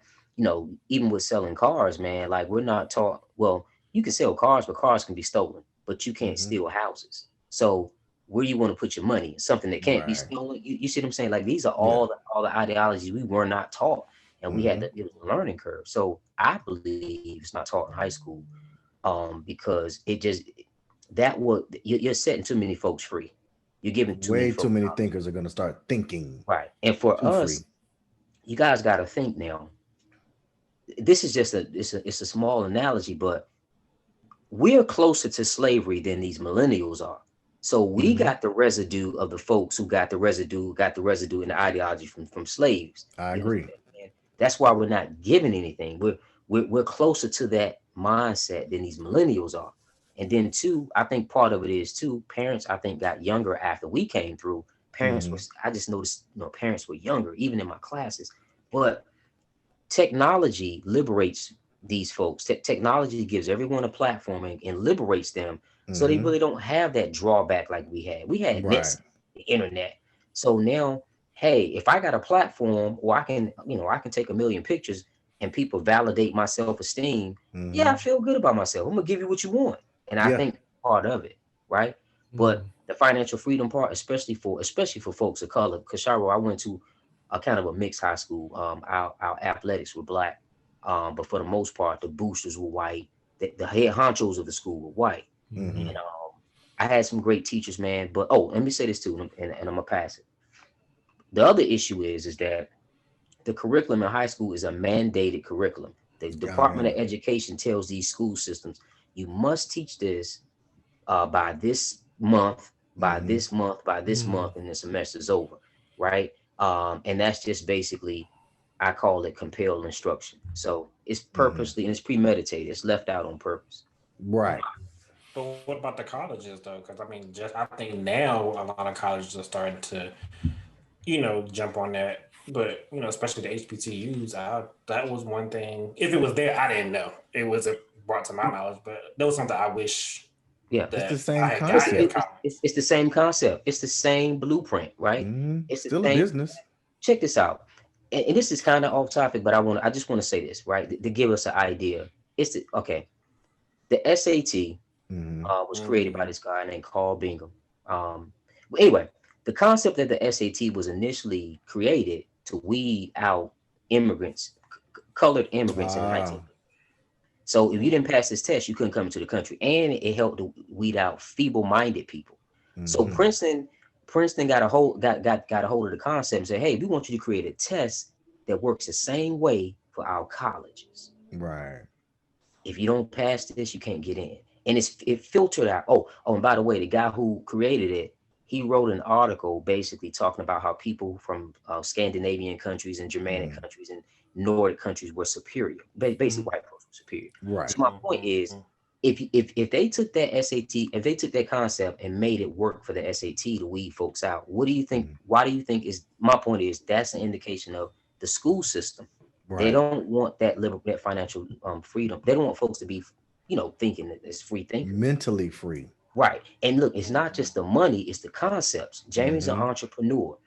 even with selling cars, man, like we're not taught, well, you can sell cars, but cars can be stolen, but you can't Hmm. steal houses. So where you want to put your money? Something that can't be Right. stolen. You see what I'm saying? Like these are Yeah. all the ideologies we were not taught, and we had Hmm. to, it was a learning curve. So I believe it's not taught in high school, because it just that would you're setting too many folks free. You're giving too many Way too folks many knowledge. thinkers are going to start thinking Right. And for too free. us, you guys got to think now. This is just it's a small analogy, but we're closer to slavery than these millennials are. So we Hmm. got the residue of the folks who got the residue and the ideology from slaves. I You know what agree. I'm saying? And that's why we're not giving anything. We're closer to that mindset than these millennials are. And then two, I think part of it is too, parents I think got younger after we came through. Parents Hmm. was I just noticed, parents were younger, even in my classes. But technology liberates these folks. Technology gives everyone a platform and liberates them, so they Hmm. really don't have that drawback like we had. We had Right. nets, the internet. So now, hey, if I got a platform or I can take a million pictures and people validate my self-esteem, yeah, I Hmm. feel good about myself. I'm gonna give you what you want. And I Yeah. think part of it, right? But Hmm. the financial freedom part, especially for folks of color, because Shiro, I went to a kind of a mixed high school. Our athletics were black, but for the most part, the boosters were white. The head honchos of the school were white, Hmm. and I had some great teachers, man. But oh, let me say this too, and I'm gonna pass it. The other issue is that the curriculum in high school is a mandated curriculum. The Oh Department yeah. of Education tells these school systems you must teach this by this month, by Hmm. this month, by this Hmm. month, and the semester's over, right? And that's just basically, I call it compelled instruction. So it's Hmm. purposely and it's premeditated. It's left out on purpose. Right. But what about the colleges though? Because I mean, just I think now a lot of colleges are starting to, jump on that. But especially the HBCUs, that was one thing. If it was there, I didn't know it wasn't brought to my knowledge. But that was something I wish Yeah, It's the that I same had got in concept. college. it's the same concept. It's the same blueprint, right? Hmm. It's the Still a same. business. Check this out. And this is kind of off topic, but I just want to say this, right? To give us an idea. Okay. The SAT Hmm. was created by Mm-hmm. this guy named Carl Bingham. Well, anyway, the concept that the SAT was initially created to weed out immigrants, colored immigrants in the Ah. 19th. So if you didn't pass this test, you couldn't come into the country, and it helped to weed out feeble-minded people. So Hmm. Princeton got a hold of the concept and said, "Hey, we want you to create a test that works the same way for our colleges. Right. If you don't pass this, you can't get in. And it filtered out. Oh, and by the way, the guy who created it, he wrote an article basically talking about how people from Scandinavian countries and Germanic countries and Nordic countries were superior. Basically, white folks were superior. Right. So my point is, if they took that SAT, if they took that concept and made it work for the SAT to weed folks out, what do you think? Why do you think is my point is that's an indication of the school system. They Right. don't want that financial freedom. They don't want folks to be, thinking that it's free thinking. Mentally free. Right. And look, it's not just the money, it's the concepts. Jamie's an entrepreneur.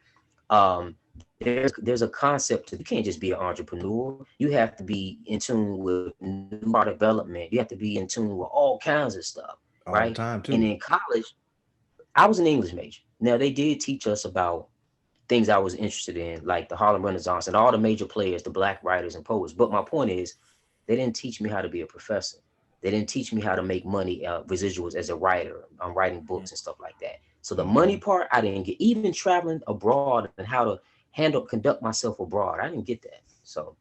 There's a concept to, you can't just be an entrepreneur. You have to be in tune with new product development. You have to be in tune with all kinds of stuff. All Right. the time too. And in college, I was an English major. Now they did teach us about things I was interested in, like the Harlem Renaissance and all the major players, the black writers and poets. But my point is, they didn't teach me how to be a professor. They didn't teach me how to make money, residuals as a writer. I'm writing books and stuff like that. So the money part, I didn't get. Even traveling abroad and how to conduct myself abroad, I didn't get that. So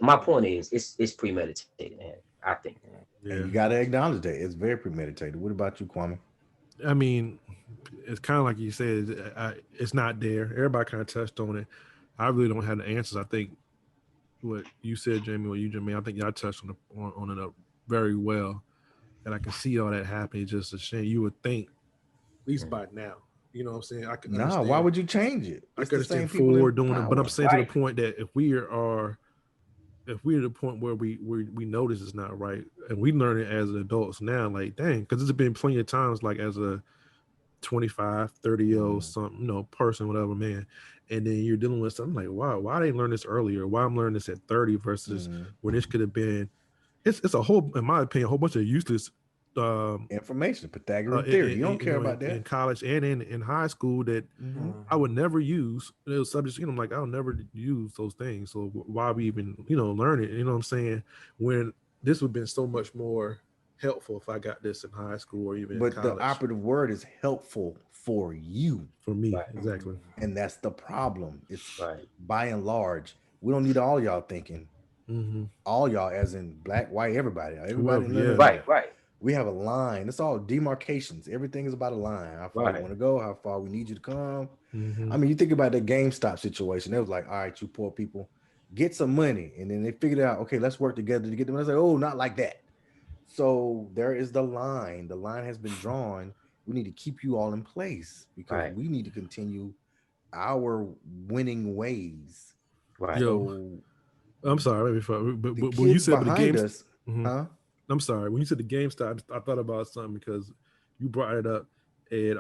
my point is, it's premeditated, man. I think. Yeah. And you got to acknowledge that it's very premeditated. What about you, Kwame? I mean, it's kind of like you said, it's not there. Everybody kind of touched on it. I really don't have the answers. I think what you said, Jamie, what you, Jermaine, I think y'all touched on it very well. And I can see all that happening. It's just a shame. You would think, at least by now, you know what I'm saying? I could understand. Why would you change it? I could understand forward doing it, but I'm saying to the point that if we're at the point where we know this is not right, and we learn it as adults now, like, dang, because there's been plenty of times, like as a 25, 30-year-old something, person, whatever, man, and then you're dealing with something like, wow, why they learn this earlier? Why I'm learning this at 30 versus when this could have been, it's a whole, in my opinion, a whole bunch of useless information, Pythagorean theory. You don't care about that in college and in high school that I would never use. Those subjects, I'm like, I'll never use those things. So why we even, learn it? You know what I'm saying? When this would have been so much more helpful if I got this in high school or even in college. The operative word is helpful for you. For me, exactly. And that's the problem. It's by and large, we don't need all y'all thinking. All y'all, as in black, white, everybody. Right. We have a line. It's all demarcations. Everything is about a line. How far you want to go, how far we need you to come. I mean, you think about the GameStop situation. It was like, all right, you poor people, get some money. And then they figured out, okay, let's work together to get them. I was like, oh, not like that. So there is the line. The line has been drawn. We need to keep you all in place because we need to continue our winning ways. Right. Yo, I'm sorry, but when you said the games, I'm sorry. When you said the GameStop, I thought about something because you brought it up, and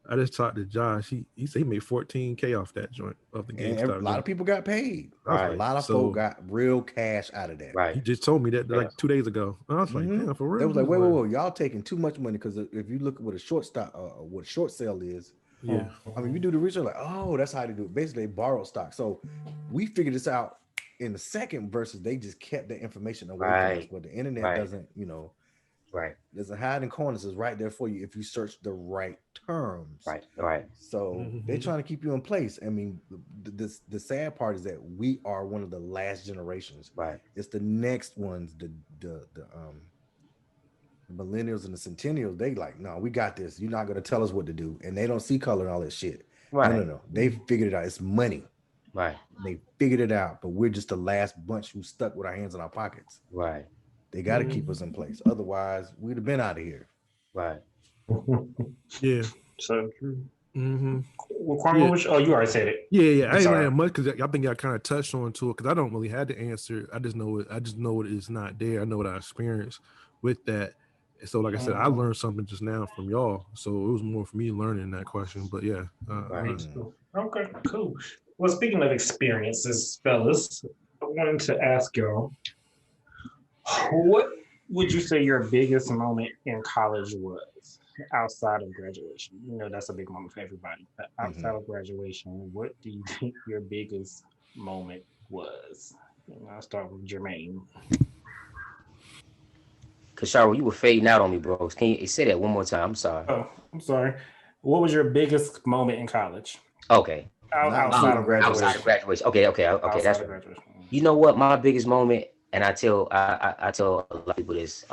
I just talked to Josh. He said he made $14K off that joint of the GameStop. A lot of people got paid. A lot of folk got real cash out of that. Right. He just told me that like 2 days ago. And I was like, damn, for real. They was like, wait, y'all taking too much money because if you look at what a short stock, what a short sale is. Yeah. I mean, you do the research like, oh, that's how they do it. Basically, they borrow stock. So we figured this out in the second versus they just kept the information away from us. But the internet doesn't, there's a hiding corners is right there for you if you search the right terms. Right. So they're trying to keep you in place. I mean, the sad part is that we are one of the last generations. Right. It's the next ones, the millennials and the centennials. They like, no, we got this. You're not going to tell us what to do. And they don't see color and all that shit. Right. No. They figured it out. It's money. Right. They figured it out, but we're just the last bunch who stuck with our hands in our pockets. Right. They got to keep us in place. Otherwise, we'd have been out of here. Right. Yeah. So true. Well, Kwame, you already said it. Yeah. I didn't have much because I think I kind of touched on to it because I don't really have the answer. I just know it is not there. I know what I experienced with that. So, like I said, I learned something just now from y'all. So it was more for me learning that question. But yeah. Okay, cool. Well, speaking of experiences, fellas, I wanted to ask y'all, what would you say your biggest moment in college was outside of graduation? That's a big moment for everybody. But outside of graduation, what do you think your biggest moment was? I'll start with Jermaine. Kashara, you were fading out on me, bro. Can you say that one more time? I'm sorry. Oh, I'm sorry. What was your biggest moment in college? Okay. Outside of graduation. Okay. That's right. You know what? My biggest moment, and I tell a lot of people this.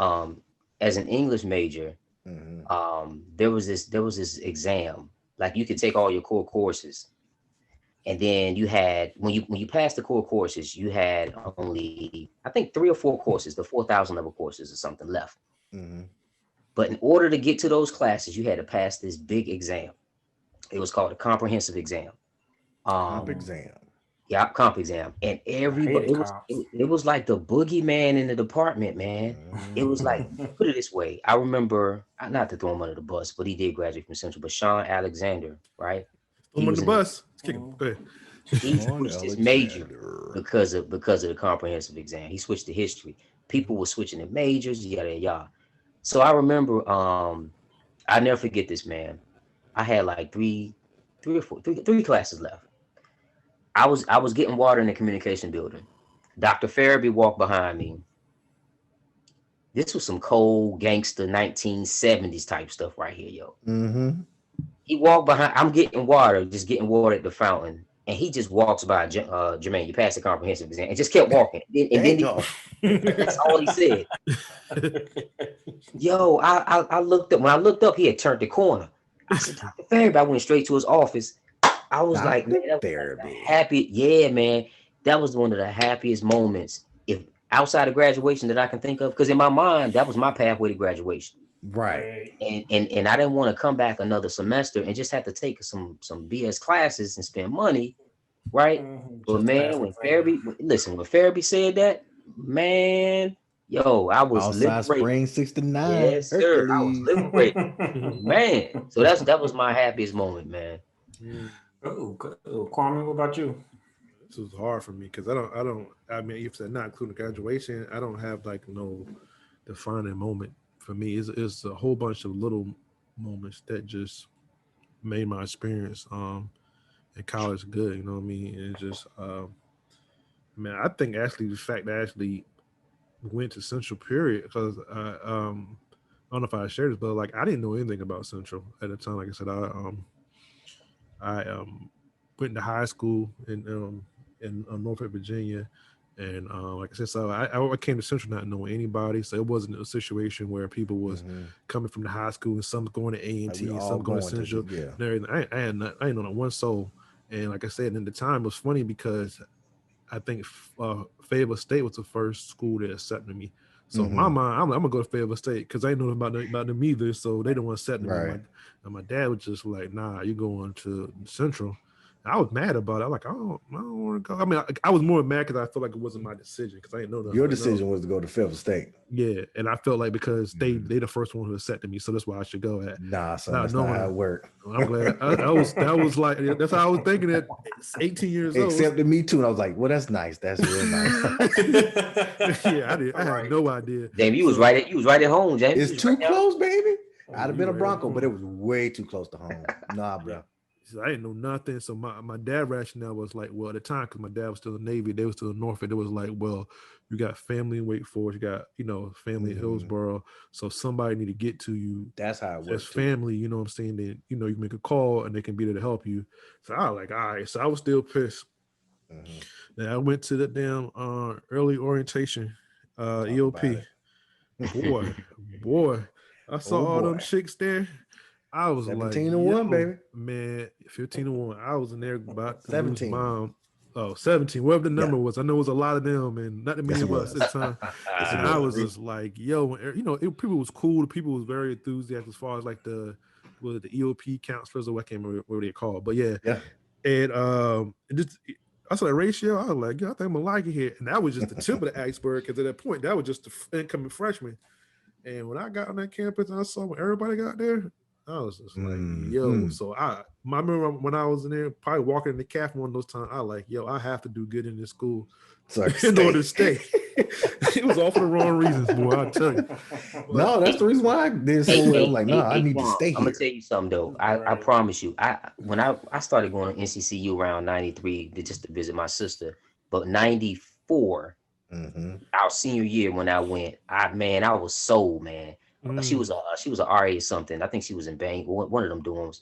As an English major, Mm-hmm. there was this exam. Like you could take all your core courses, and then you had when you passed the core courses, you had only I think 3 or 4 courses, the 4,000 level courses or something left. Mm-hmm. But in order to get to those classes, you had to pass this big exam. It was called a comprehensive exam. Comp Um, exam. yeah, comp exam, and I everybody hated it was comps. it was like the boogeyman in the department, man. It was like, Mm. put it this way. I remember, not to throw him under the bus, but he did graduate from Central. But Sean Alexander, right? Throw him He on the was in. bus. Let's kick him. Go ahead. He Sean switched his major Alexander. because of the comprehensive exam. He switched to history. People were switching to majors, yada yada. So I remember, I never forget this, man. I had like three classes left. I was getting water in the communication building. Dr. Farabee walked behind me. This was some cold gangster 1970s type stuff right here, yo. Mm-hmm. He walked behind. I'm getting water, just getting water at the fountain, and he just walks by. Jermaine, you passed the comprehensive exam, and just kept walking. Damn. That's all he said. Yo, I looked up. When I looked up, he had turned the corner. I said, Dr. Farabee. I went straight to his office. I was like, man, Dr. that was Therapy. happy. Yeah, man, that was one of the happiest moments, if outside of graduation, that I can think of. Because in my mind, that was my pathway to graduation. Right. And I didn't want to come back another semester and just have to take some BS classes and spend money, right? But Just to pass man, the when exam. Farabee said that, man, yo, I was Outside liberated. Spring 69. Yes, sir, I was Hercules. liberated, man. So that was my happiest moment, man. Oh, cool. Kwame, what about you? This was hard for me because I mean, if it's not including graduation, I don't have like no defining moment for me. It's a whole bunch of little moments that just made my experience in college good. You know what I mean? And just man, I think actually the fact that I actually went to Central period because I don't know if I shared this, but like I didn't know anything about Central at the time. Like I said, I went to high school in Norfolk, Virginia, and like I said, so I came to Central not knowing anybody, so it wasn't a situation where people was Mm-hmm. coming from the high school and some going to A and Like we T and all some going to going to Central yeah. and everything. I ain't know not one soul, and like I said, in the time it was funny because I think Fayetteville State was the first school that accepted me. So in my Mm-hmm. mind, I'm gonna go to Fayetteville State because I ain't know about them either. So they don't want to accept me. Right. And my dad was just like, "Nah, you going to Central." I was mad about it. I was like, I don't want to go. I mean, I was more mad because I felt like it wasn't my decision because I didn't know nothing. Your Like, decision no. was to go to Fayetteville State. Yeah, and I felt like because they the first one who accepted me, so that's why I should go at. Nah, son, Not that's not how knowing. it worked. I'm glad that was like that's how I was thinking at 18 years old. Accepted me too, and I was like, "Well, that's nice. That's real nice." Yeah, I had no idea. Jamie, you was right at home, Jamie. It's too close, baby. I'd have been a you Bronco, right. but it was way too close to home. Nah, bro. So I didn't know nothing. So my dad rationale was like, well, at the time, because my dad was still in the Navy, they were still in Norfolk. It was like, well, you got family in Wake Forest, you got, family in Hillsboro. So somebody need to get to you. That's how it As works. family, you know what I'm saying? Then, you can make a call and they can be there to help you. So I was like, all right. So I was still pissed. Then I went to the damn early orientation, E.O.P. Boy. I saw all them chicks there. I was 17 like, to 1, baby. Man, 15 to 1. I was in there about 17. Mom. Oh, 17, whatever the number was. I know it was a lot of them and not that many of us at the time. And I was just like, yo, people was cool. The people was very enthusiastic as far as like the E.O.P. counselors or what I can't remember what they're called. But yeah. And I saw that ratio. I was like, yo, I think I'm gonna like it here. And that was just the tip of the iceberg because at that point, that was just the incoming freshman. And when I got on that campus and I saw when everybody got there, I was just like, yo. So I remember when I was in there, probably walking in the cafe one of those times, I like, yo, I have to do good in this school in order to stay. It was all for the wrong reasons, boy, I'll tell you. No, that's the reason why I did so well. I'm like, no, I need to stay here. I'm gonna tell you something though. I promise you. When I started going to NCCU around 93 just to visit my sister, but 94, our senior year when I went, I was sold, man. She was a RA or something. I think she was in Bang, one of them dorms.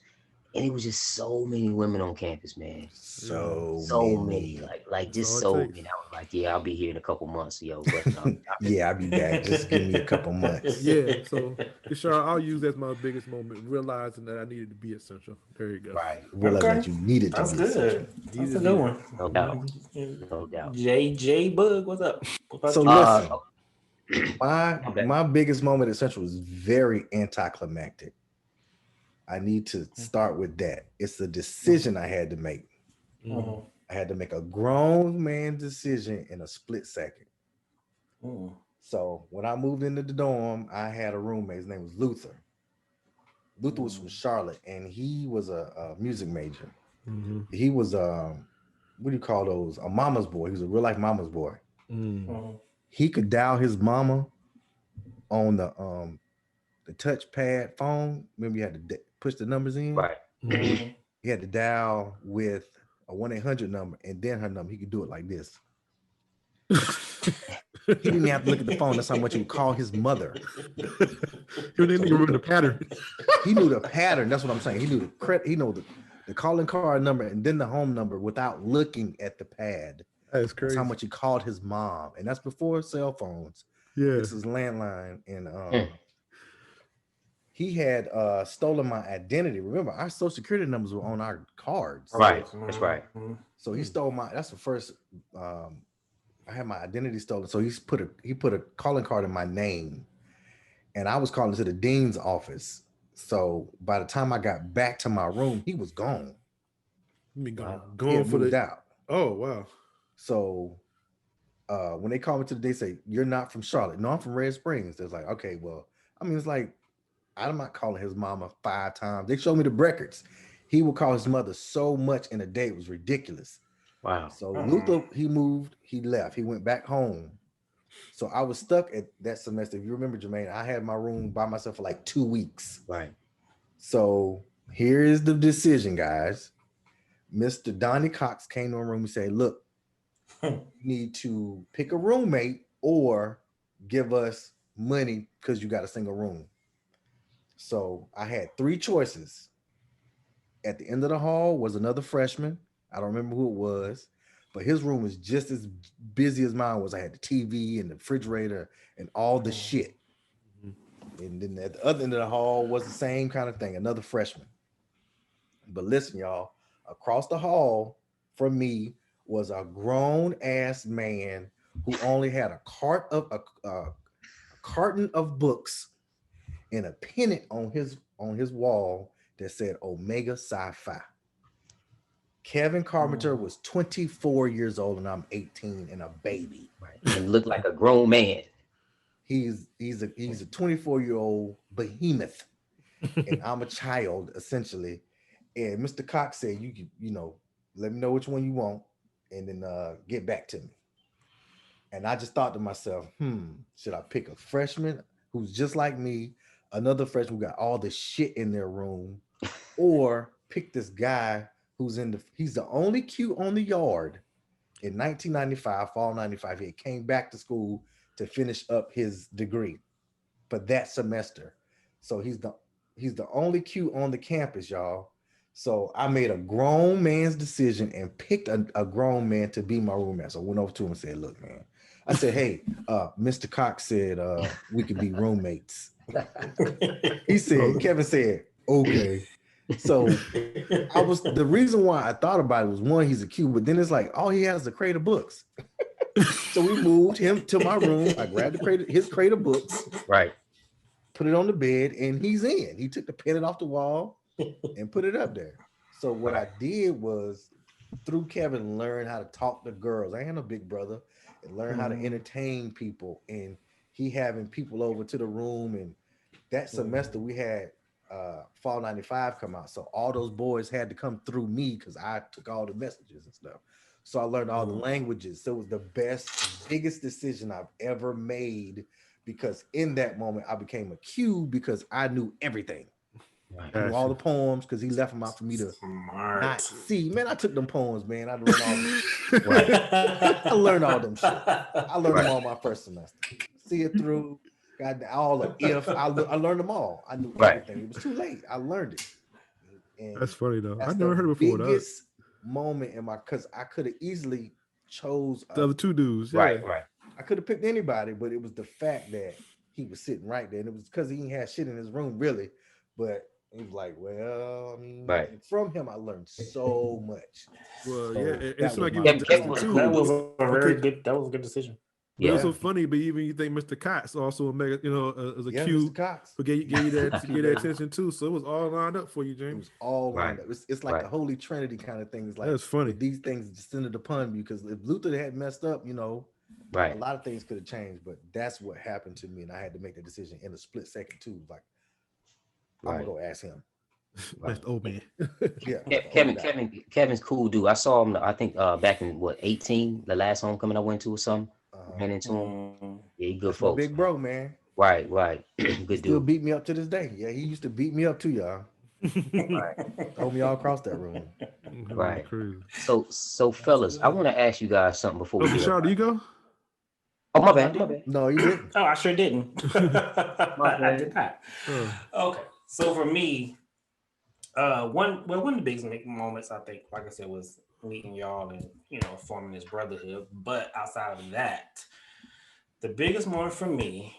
And it was just so many women on campus, man. So many, like just so many. I was like, yeah, I'll be here in a couple months, yo. But no, Yeah, I'll be back. Just give me a couple months. Yeah, so Ishar, I'll use that as my biggest moment, realizing that I needed to be at Central. There you go. Right. Realize that you needed to That's be essential. good. That's a good one. no doubt, no doubt. JJ Bug, what's up? So listen, My bad. my biggest moment at Central was very anticlimactic. I need to start with that. It's a decision I had to make. Mhm. I had to make a grown man decision in a split second. Mhm. So when I moved into the dorm, I had a roommate. His name was Luther. Luther was from Charlotte, and he was a music major. He was what do you call those? A mama's boy. He was a real life mama's boy. Mhm. He could dial his mama on the touchpad phone. Remember, you had to push the numbers in. Right. Mhm. He had to dial with a 1-800 number and then her number. He could do it like this. He didn't have to look at the phone. That's how much he would call his mother. He didn't even remember the pattern. He knew the pattern. That's what I'm saying. He knew the credit. He knew the calling card number and then the home number without looking at the pad. That's crazy. That's how much he called his mom, and that's before cell phones. Yeah. This is landline, and he had stolen my identity. Remember, our social security numbers were on our cards. Right. That's right. So he stole my. That's the first. I had my identity stolen. So he put a calling card in my name, and I was calling to the dean's office. So by the time I got back to my room, he was gone. He He going had for moved the. out. Oh wow. So when they called me to they say, "You're not from Charlotte." No, I'm from Red Springs. They're like, okay, well, I mean, it's like I'm not calling his mama 5 times. They showed me the records. He would call his mother so much in a day, it was ridiculous. Wow. So Luther, he moved, he left, he went back home. So I was stuck at that semester. If you remember, Jermaine, I had my room by myself for like 2 weeks. Right. So here is the decision, guys. Mr. Donnie Cox came to my room and said, look, you need to pick a roommate or give us money because you got a single room. So I had 3 choices. At the end of the hall was another freshman. I don't remember who it was, but his room was just as busy as mine was. I had the TV and the refrigerator and all the shit. And then at the other end of the hall was the same kind of thing, another freshman. But listen, y'all, across the hall from me was a grown ass man who only had a carton of books and a pennant on his wall that said Omega Sci-Fi. Kevin Carpenter was 24 years old and I'm 18 and a baby. Right. He looked like a grown man. He's a 24-year-old behemoth, and I'm a child essentially. And Mr. Cox said, you know, let me know which one you want, and then get back to me. And I just thought to myself, should I pick a freshman who's just like me, another freshman who got all the shit in their room, or pick this guy he's the only cute on the yard in 1995, fall 95. He came back to school to finish up his degree for that semester. So he's the only cute on the campus, y'all. So I made a grown man's decision and picked a grown man to be my roommate. So I went over to him and said, look, man. I said, hey, Mr. Cox said we could be roommates. Kevin said, okay. So the reason why I thought about it was, one, he's a cute, but then it's like all he has is a crate of books. So we moved him to my room. I grabbed his crate of books, right, put it on the bed, and he's in. He took the pennant off the wall and put it up there. So what I did was, through Kevin, learn how to talk to girls. I ain't no big brother, and learn how to entertain people. And he having people over to the room. And that semester we had Fall 95 come out. So all those boys had to come through me because I took all the messages and stuff. So I learned all the languages. So it was the biggest decision I've ever made, because in that moment I became a Q because I knew everything. I knew all the poems because he left them out for me to not see. Man, I took them poems, man. I learned all them. I learned all them shit. I learned them all my first semester. See it through. Got all the if. I learned them all. I knew everything. It was too late. I learned it. And That's funny though. that's I never the heard it before. That biggest moment in my, because I could have easily chose the other two dudes. Yeah. Right. I could have picked anybody, but it was the fact that he was sitting right there, and it was because he ain't had shit in his room really. But he was like, well, I mean, Right. and from him I learned so much. Well, So yeah, it that seemed like was he my was Kevin destined was too. That was cool. a very good. That was a good decision. But it was Yeah. so funny. But even you think Mr. Cox also a mega, as a yeah, cue, Mr. Cox. but gave you that attention too. So it was all lined up for you, It James. was all lined Right. up. It's like Right. the Holy Trinity kind of thing. It's like That's funny. these things descended upon me, because if Luther had messed up, a Right. lot of things could have changed. But that's what happened to me, and I had to make the decision in a split second too. Like, I'm Right. gonna go ask him. That's the old man. Yeah, Kevin's cool dude. I saw him. I think back in 18, the last homecoming I went to or something. Ran into him. Yeah, he good That's my folks. big bro, man. Right. He Good still dude. beat me up to this day. Yeah, he used to beat me up too, y'all. Throw me all across that room. Right. Crazy. So fellas, I want to ask you guys something before Oh, we get Bashar, up. do you go? Oh, my bad. No, you didn't. Oh, I sure didn't. I did not. Oh. Okay, so for me, one of the biggest moments, I think, like I said, was meeting y'all and forming this brotherhood. But outside of that, the biggest moment for me,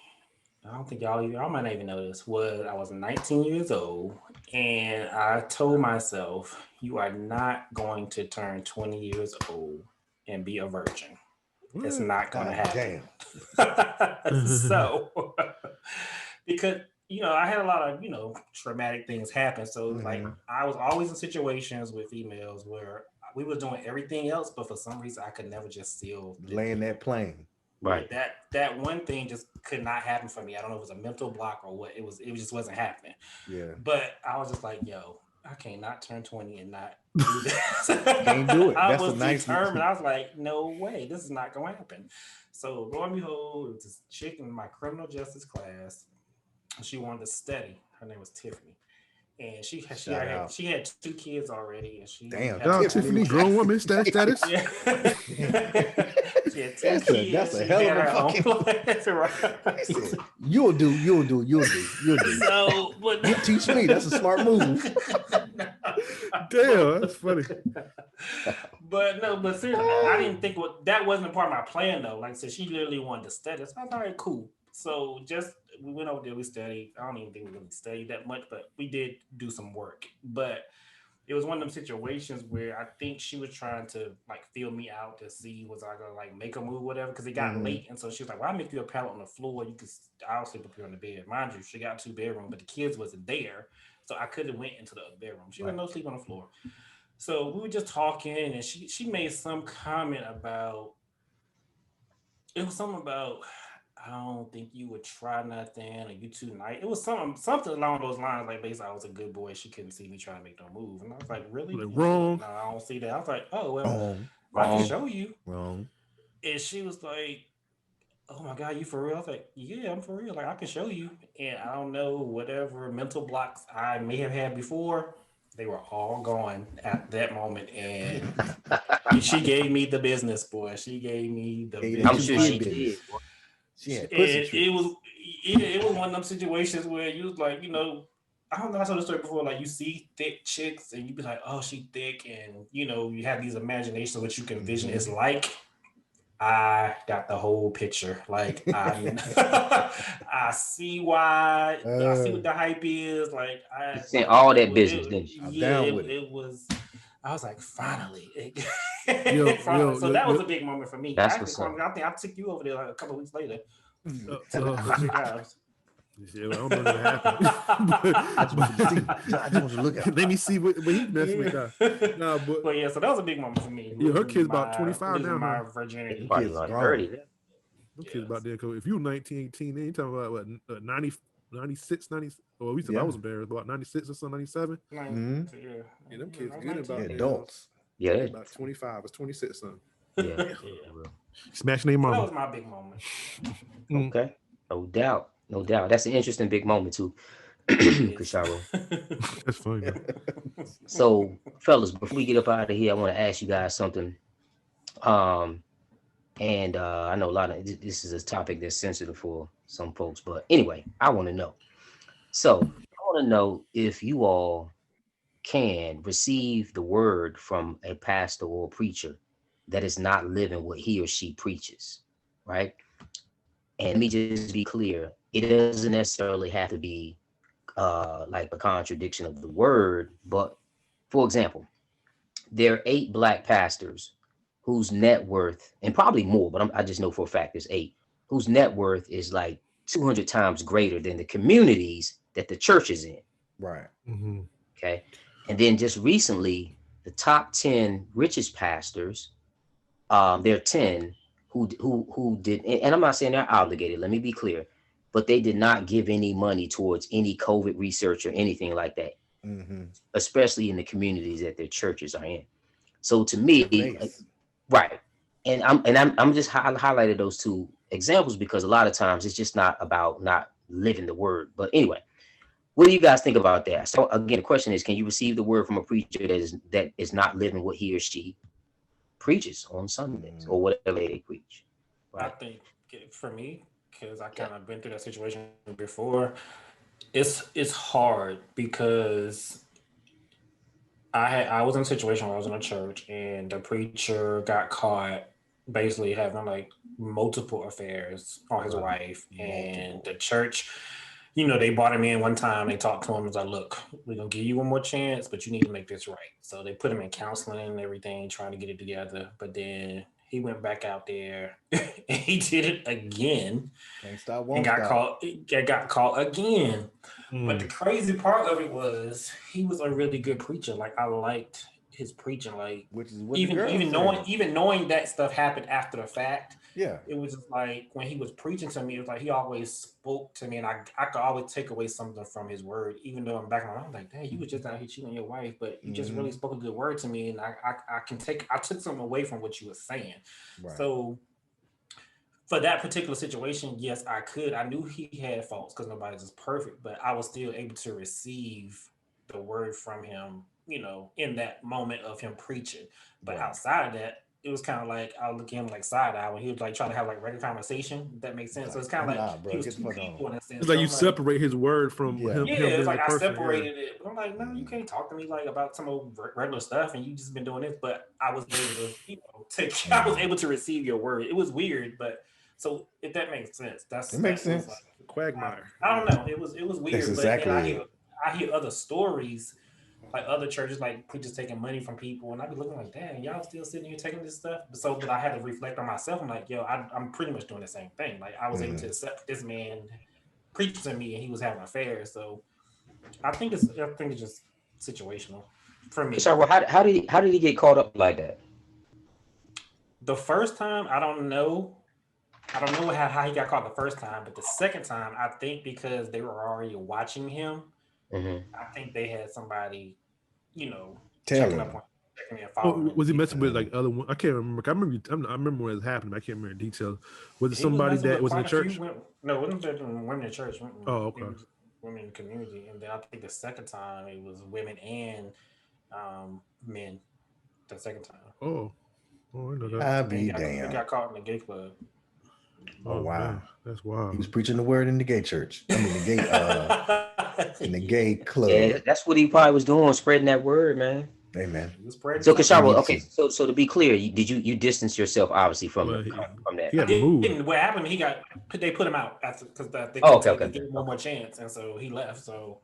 I don't think y'all might not even know this, was I was 19 years old, and I told myself, you are not going to turn 20 years old and be a virgin. It's not going to happen. So, because I had a lot of traumatic things happen. So like I was always in situations with females where we were doing everything else, but for some reason I could never just seal laying that plane. Right. That one thing just could not happen for me. I don't know if it was a mental block or what. It just wasn't happening. Yeah. But I was just like, yo, I cannot turn 20 and not do this. Can't do it. I That's was a nice determined. I was like, no way, this is not going to happen. So lo and behold, it was this chick in my criminal justice class. She wanted to study. Her name was Tiffany. And she had 2 kids already, and she Tiffany, grown woman status. Yeah. That's a hell of a fucking. Right. You'll do. So, but you teach me. That's a smart move. Damn, that's funny. But seriously, I didn't think that wasn't a part of my plan though. Like I said, she literally wanted to study. So I was all right, cool. So we went over there, we studied. I don't even think we really studied that much, but we did do some work. But it was one of them situations where I think she was trying to like feel me out to see was I gonna like make a move, or whatever, because it got late, and so she was like, "Well, I'll make you a pallet on the floor. I'll sleep up here on the bed." Mind you, she got 2 bedrooms, but the kids wasn't there, so I could have went into the other bedroom. She was no sleep on the floor. So we were just talking, and she made some comment about it was something about, I don't think you would try nothing, or you too nice. It was something along those lines. Like basically, I was a good boy. She couldn't see me trying to make no move, and I was like, "Really? Wrong? No, I don't see that." I was like, "Oh well, I can show you." Wrong. And she was like, "Oh my God, you for real?" I was like, "Yeah, I'm for real. Like I can show you." And I don't know, whatever mental blocks I may have had before, they were all gone at that moment. And she gave me the business, boy. She gave me the business. I'm sure she did. It was one of them situations where you was like, I don't know, I told the story before, like you see thick chicks and you be like, oh, she thick, and you have these imaginations of what you can envision it's like. I got the whole picture. Like I see why. I see what the hype is. Like I seen all that business, didn't you? Yeah, it was. I was like, finally. So that was a big moment for me. That's I think I took you over there like a couple of weeks later. Yeah, well, I don't know what happened. I just want to look at it. Let me see what he messed with that. No, but yeah, so that was a big moment for me. Yeah, her kid's about 25 now. My virginity. Probably like 30. Her kid's about there. If you were 19, 18, then you talking about what, 90, 96, 90, or we said I was embarrassed, about 96 or something, 97. Yeah, them kids good about adults. Yeah, about 25, it's 26 something. Yeah. Smashing their mama. That was my big moment. Okay, no doubt. That's an interesting big moment too, Kasharo. That's funny. So, fellas, before we get up out of here, I want to ask you guys something. And I know a lot of this is a topic that's sensitive for some folks, but anyway, I want to know. So, I want to know if you all can receive the word from a pastor or preacher that is not living what he or she preaches, right? And let me just be clear, it doesn't necessarily have to be like a contradiction of the word, but for example, there are 8 black pastors whose net worth, and probably more, but I just know for a fact there's 8, whose net worth is like 200 times greater than the communities that the church is in. Right. Mhm. Okay. And then just recently, the top 10 richest pastors, there are 10 who did, and I'm not saying they're obligated, let me be clear, but they did not give any money towards any COVID research or anything like that, Mm-hmm. especially in the communities that their churches are in. So to Good me, face. right. And I'm just highlighted those 2 examples because a lot of times it's just not about not living the word. But anyway, what do you guys think about that? So again, the question is, can you receive the word from a preacher that is not living what he or she preaches on Sundays or whatever they preach? I Right. think for me, because I Yeah. kind of been through that situation before, it's hard because I was in a situation where I was in a church and the preacher got caught basically having like multiple affairs on his Wow. wife, and Multiple. the church, they brought him in one time. They talked to him and was like, "Look, we're gonna give you one more chance, but you need to make this right." So they put him in counseling and everything, trying to get it together. But then he went back out there and he did it again Can't stop, and won't got stop. caught. Got caught again. But the Mm. crazy part of it was he was a really good preacher. Like I liked his preaching. Like Which is what the even girl even knowing said. even knowing that stuff happened after the fact, Yeah. it was just like when he was preaching to me, it was like he always spoke to me, and I could always take away something from his word. Even though I'm back in my mind, I'm like, "Dang, you was just out here cheating on your wife, but you just really Mm-hmm. spoke a good word to me, and I took something away from what you were saying." Right. So for that particular situation, yes, I could. I knew he had faults because nobody's just perfect, but I was still able to receive the word from him, in that moment of him preaching. But Right. outside of that, it was kind of like I would look at him like side eye when he was like trying to have like regular conversation. If that makes sense. So Like, it's kind of like nah, he bro, was get the two fuck on. people in a It's sense. like So you I'm like, separate his word from Yeah. yeah, him it's being like a I person. Yeah. separated it. I'm like, no, you can't talk to me like about some old regular stuff, and you just been doing this. But I was able to, take. I was Mm. able to receive your word. It was weird, but so if that makes sense, It makes that was like sense. Quagmire. I Yeah. don't know. It was That's weird, but then exactly it. I hear other stories like other churches like preachers taking money from people, and I be looking like, damn, y'all still sitting here taking this stuff. But I had to reflect on myself. I'm like, yo, I'm pretty much doing the same thing. Like I was able to Mm-hmm. accept this man preaching to me, and he was having affairs. So I think it's just situational for Okay, me. sorry, well, how did he get caught up like that? The first time, I don't know. I don't know how he got caught the first time, but the second time, I think because they were already watching him, Hmm. I think they had somebody, you know, Tell checking up him. on, checking and Oh, following him. was he messing with Mm-hmm. like other? I can't remember. I remember when it happened. I can't remember the details. Was it He was somebody messing that with was in the quite a few church? women. No, it wasn't just women in church. Mm-mm. Oh, It okay. was women in the community, and then I think the second time it was women and men. The second time, Oh, oh, I know yeah, that. I and be he damn. got caught in the gay club. Oh Oh wow. man, that's He wild. was preaching the word in the gay church. I mean the gay in the Yeah, gay Yeah, club. that's what he probably was doing, spreading that word, man. Hey man. he was spreading So, something. He Kashara, needs okay, to. so to be clear, you distance yourself obviously from Well, he, from that. he I had to move. didn't. What happened? They put him out after because they Oh, couldn't okay, take. okay, They okay, gave him one okay. more chance, and so he left. So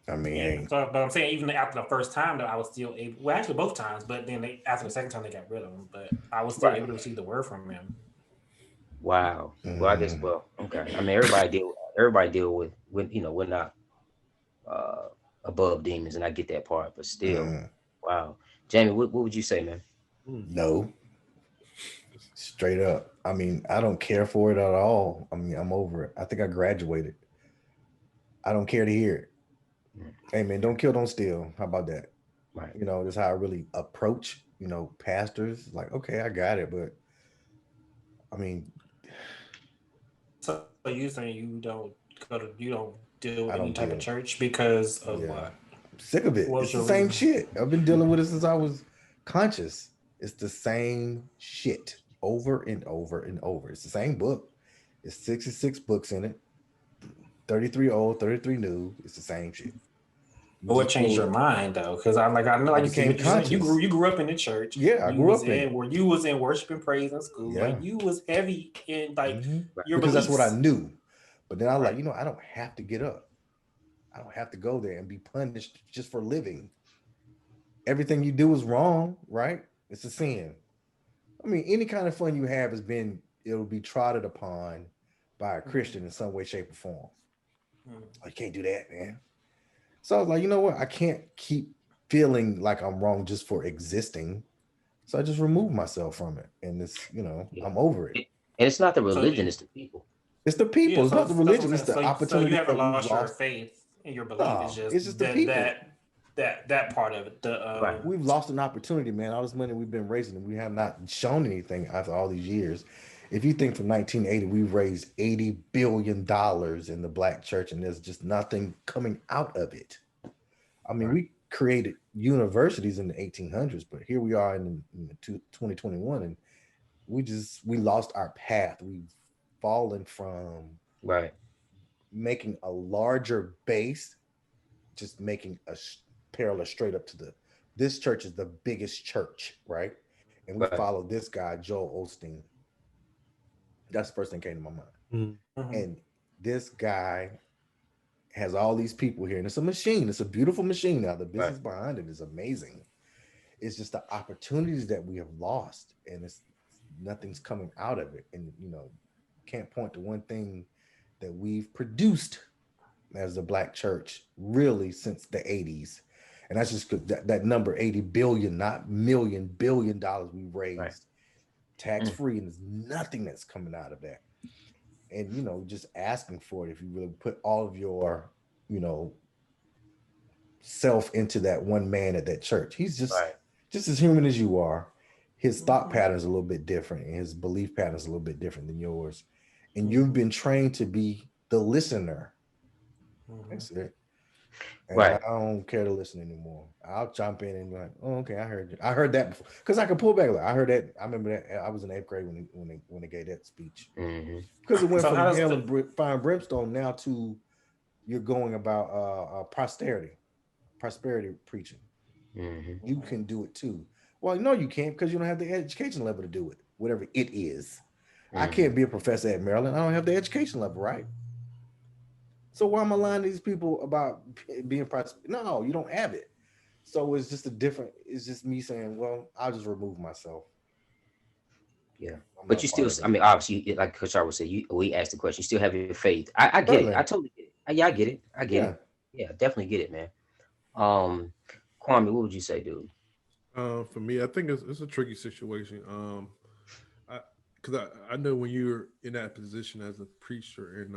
I mean, yeah. hey. So, but I'm saying even after the first time, though, I was still able. Well, actually, both times. But then after the second time, they got rid of him. But I was still Right. able to receive the word from him. Wow. Well, I guess. Mm-hmm. Well, okay. I mean, everybody deal with we're not uh above demons, and I get that part, but still, Mm-hmm. wow. Jamie, what would you say, man? Mm. No. Straight up. I mean, I don't care for it at all. I mean, I'm over it. I think I graduated. I don't care to hear it. Mm. Hey man, don't kill, don't steal. How about that? Right. That's how I really approach, pastors. Like, okay, I got it, but I mean, So you saying you don't deal with I any don't type of deal. church because of Yeah. what? I'm sick of it. What was It's the your same reason? shit. I've been dealing with it since I was conscious. It's the same shit over and over and over. It's the same book. It's 66 books in it. 33 old, 33 new. It's the same shit. But what changed your mind though? Because I know, I like you said, became what you said, conscious. you grew up in the church. Yeah, I You grew was up in in it. where you was in worship and praise in school. Yeah. Like you was heavy in like Right. your Because that's what I beliefs. knew. But then I was like, Right. you know, I don't have to get up. I don't have to go there and be punished just for living. Everything you do is wrong, right? It's a sin. I mean, any kind of fun you have it'll be trotted upon by a Christian in some way, shape, or form. Mm. Oh, you can't do that, man. So I was like, you know what? I can't keep feeling like I'm wrong just for existing. So I just removed myself from it. And Yeah. I'm over it. And it's not the So religion; it's the people. It's the yeah, people. It's so not the that's what religion. I'm It's saying. the So you opportunity haven't that we've lost your lost. faith in your belief. It's No, just it's just the people. that part of it. The Right. We've lost an opportunity, man. All this money we've been raising, and we have not shown anything after all these years. If you think from 1980, we've raised $80 billion in the black church, and there's just nothing coming out of it. I mean, Right. we created universities in the 1800s, but here we are in 2021, and we lost our path. We've fallen from Right. making a larger base, just making a parallel straight up to this church is the biggest church, right? And we Right. follow this guy, Joel Osteen. That's the first thing came to my mind. Mm. mhm. And this guy has all these people here, and it's a machine. It's a beautiful machine. Now the Right. business behind it is amazing. It's just the opportunities that we have lost, and it's nothing's coming out of it. And can't point to one thing that we've produced as a black church really since the 80s. And that's just that number 80 billion, not million, $1 billion we Right. raised tax free, and there's nothing that's coming out of that. And just asking for it, if you really put all of your you know self into that one man at that church, he's Right. just as human as you are. His thought Mhm. pattern is a little bit different, and his belief pattern is a little bit different than yours, and you've Mhm. been trained to be the listener. Mhm. That's it. And I Right. don't care to listen anymore. I'll jump in and be like, "Oh, okay, I heard you. I heard that before," because I can pull back. Like, I heard that. I remember that. I was in 8th grade when they gave that speech, Mm-hmm. because it went So how from does hell the and fire and brimstone now to you're going about prosperity preaching. Mm-hmm. You can do it too. Well, no, you can't, because you don't have the education level to do it. Whatever it is, I Mm-hmm. can't be a professor at Maryland. I don't have the education level, right? So why am I lying to these people about being prosperous? No, you don't have it. So it's just It's just me saying, well, I'll just remove myself. Yeah. I'm But not you part still, of I it. mean, obviously, like Coach would say, we asked the question. You still have your faith. I get it. I Certainly, totally get it. Yeah, I get it. I get yeah. it. Yeah, definitely get it, man. Um, Kwame, what would you say, dude? For me, I think it's a tricky situation. I because I know when you're in that position as a preacher and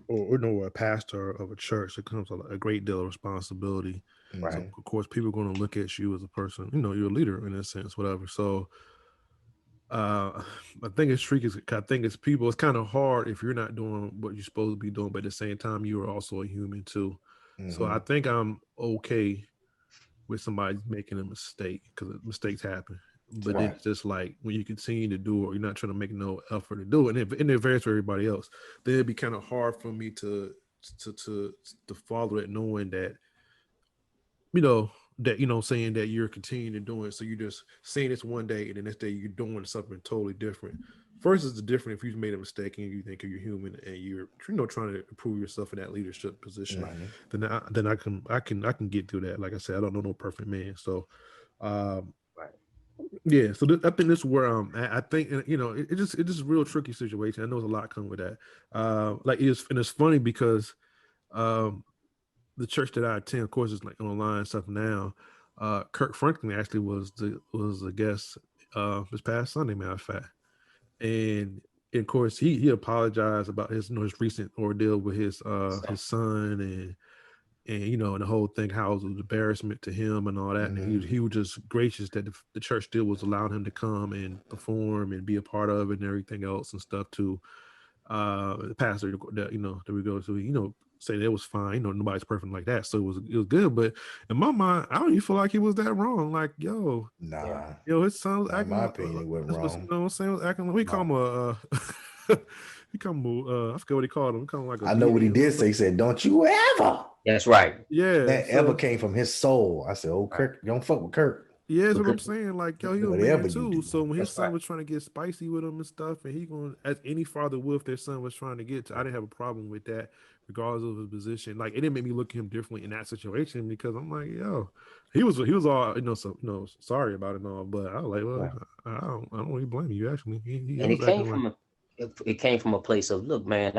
or no, a pastor of a church, it comes a great deal of responsibility. Right. So Hmm. of course, people are going to look at you as a person. You're a leader in a sense, whatever. So I think it's tricky. I think it's people. It's kind of hard if you're not doing what you're supposed to be doing, but at the same time, you are also a human too. So I Hmm. think I'm okay with somebody making a mistake, because mistakes happen. But then Right. it's just like when you continue to do it, or you're not trying to make no effort to do it, and it varies for everybody else. Then it'd be kind of hard for me to to to follow it, knowing that saying that you're continuing to do it. So you're just saying this one day, and the next day you're doing something totally different. First is the different if you've made a mistake and you think you're human and you're trying to improve yourself in that leadership position. Hmm. Then I can get through that. Like I said, I don't know no perfect man. So um, Right. yeah, so I think this is where I think it just a real tricky situation. I know there's a lot coming with that. It's funny because um, the church that I attend, of course, is like online stuff now. Kirk Franklin actually was a guest this past Sunday, matter of fact, and of course he apologized about his recent ordeal with So, his son, and the whole thing, how it was an embarrassment to him and all that. And Hmm. he was just gracious that the church still was allowing him to come and perform and be a part of it and everything else and stuff too. The pastor that we go to, say that it was fine. Nobody's perfect like that, so it was good. But in my mind, I don't even feel like he was that wrong. Like, yeah. yo, his son was Not in acting my like opinion, it wasn't you know wrong. what I'm saying? Was acting like we call No. him He come, I forget what he called him. He come like a I know what he deity or did say. something. He said, "Don't you ever." That's right. Yeah, That so ever came from his soul. I said, "Oh, Right. Kirk, don't fuck with Kirk. yeah, that's what I'm Because saying. Like, yo, he a man Whatever you too. do." So when his that's son right. was trying to get spicy with him and stuff, and he going as any father would if their son was trying to get to, I didn't have a problem with that, regardless of his position. Like, it didn't make me look at him differently in that situation because I'm like, yo, he was all so sorry about it and all, but I was like, well, Right. I don't really blame you. Actually, he And was acting like, it came from a place of, look, man,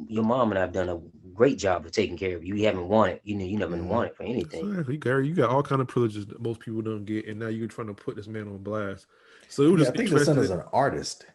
your mom and I've done a great job of taking care of you. You haven't wanted, you never wanted for anything. exactly, Gary, you got all kind of privileges that most people don't get, and now you're trying to put this man on blast. So it was Yeah, I just think the son is interesting. an artist,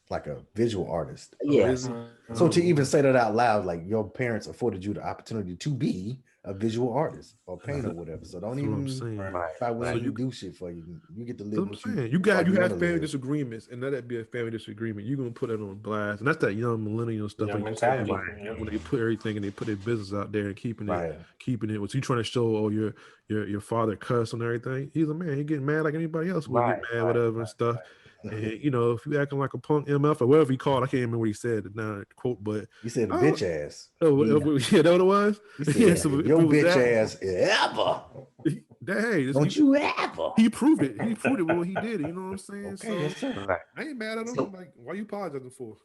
like a visual artist. Oh, Yeah. is he? So to even Oh, say that out loud, like your parents afforded you the opportunity to be a visual artist or that's painter or whatever. So don't what I'm even saying. Right. try So willing Right. to you do shit for you. You get to So live I'm what you saying how you you want have to family live. disagreements, and let that be a family disagreement. You're gonna put that on blast, and that's that young millennial stuff, Your like you said, mentality. Yep. when they put everything and they put their business out there and Right. keeping it. Was he trying to show? Oh, your father cuss and everything. He's a man. He getting mad like anybody else would get Right. mad, Right. whatever and stuff. And if you acting like a punk MF or whatever he called, I can't remember what he said now quote, but You said a I don't. bitch ass. Oh, Yeah. yeah, that what it was. You Yeah, said Yeah. so if if it your was bitch that, ass ever, hey, don't you ever. he proved it. He proved it with what he did. You know what I'm saying? Okay, So yes, sir. Right. I ain't mad at him. I'm So like, why you apologizing for?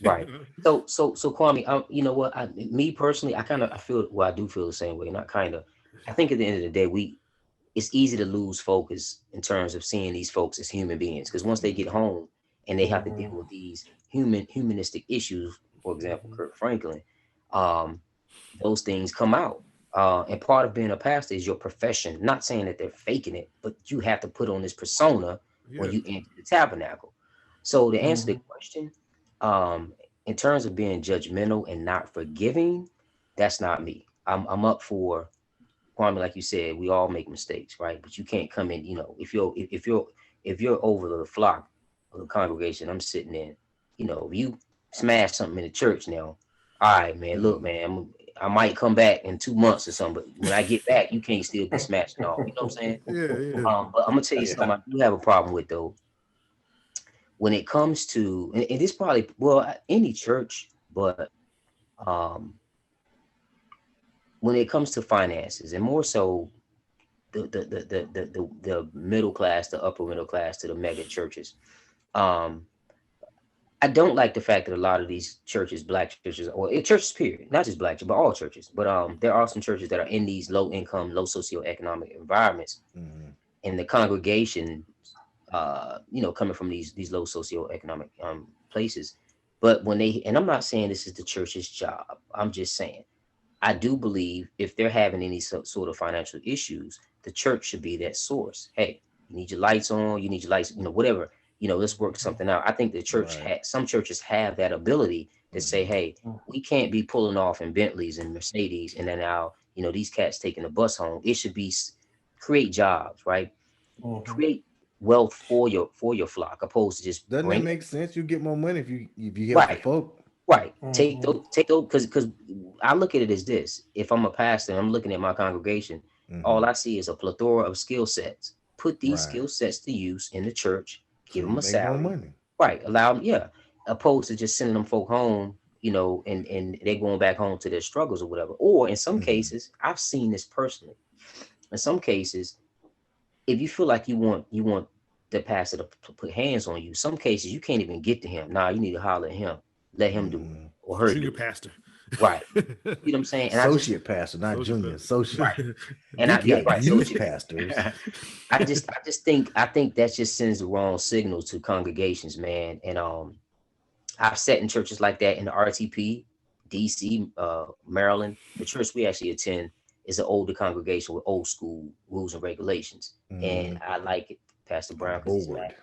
right. So Kwame, you know what? Me personally, I feel, well, I do feel the same way. Not kind of. I think at the end of the day, it's easy to lose focus in terms of seeing these folks as human beings, because once they get home and they have to deal with these humanistic issues, for example, Kirk Franklin, um, those things come out. And part of being a pastor is your profession. Not saying that they're faking it, but you have to put on this persona when Yeah. you enter the tabernacle. So to answer the question, in terms of being judgmental and not forgiving, that's not me. I'm up for, Kwame, like you said, we all make mistakes, right? But you can't come in, if you're over the flock of the congregation, I'm sitting in, if you smash something in the church now, all right, man, look, man, I might come back in 2 months or something, but when I get back, you can't still be smashing all. You know what I'm saying? Yeah, yeah. But I'm gonna tell you Yeah. something I do have a problem with, though, when it comes to, and this probably, well, any church, but um when it comes to finances, and more so the middle class, the upper middle class, to the mega churches. Um, I don't like the fact that a lot of these churches, black churches, or churches, period, not just black churches, but all churches, but there are some churches that are in these low income, low socioeconomic environments, and the congregation, coming from these low socioeconomic places. But and I'm not saying this is the church's job. I'm just saying, I do believe if they're having any sort of financial issues, the church should be that source. Hey, you need your lights on, you need your lights, whatever, let's work something out. I think the church some churches have that ability to say, hey, we can't be pulling off in Bentleys and Mercedes, and then now, these cats taking the bus home. It should be create jobs, right? Create wealth for your flock, opposed to just Doesn't that bring make sense? You get more money if you help the right. folk. Right. Take those, because I look at it as this. If I'm a pastor and I'm looking at my congregation, all I see is a plethora of skill sets. Put these skill sets to use in the church, So give you them a make more salary. money. Right. Allow them, yeah. Opposed to just sending them folk home, and they're going back home to their struggles or whatever. Or in some cases, I've seen this personally. In some cases, if you feel like you want the pastor to put hands on you, some cases you can't even get to him. Nah, you need to holler at him. Let him do it, or her do Junior it. pastor. Right. You know what I'm saying? And Associate pastor, not junior. Associate. right. And I, You yeah, got right. youth So pastors. I think that just sends the wrong signal to congregations, man. And I've sat in churches like that in the RTP, DC, Maryland. The church we actually attend is an older congregation with old school rules and regulations, and I like it, Pastor Brown, because he's mad.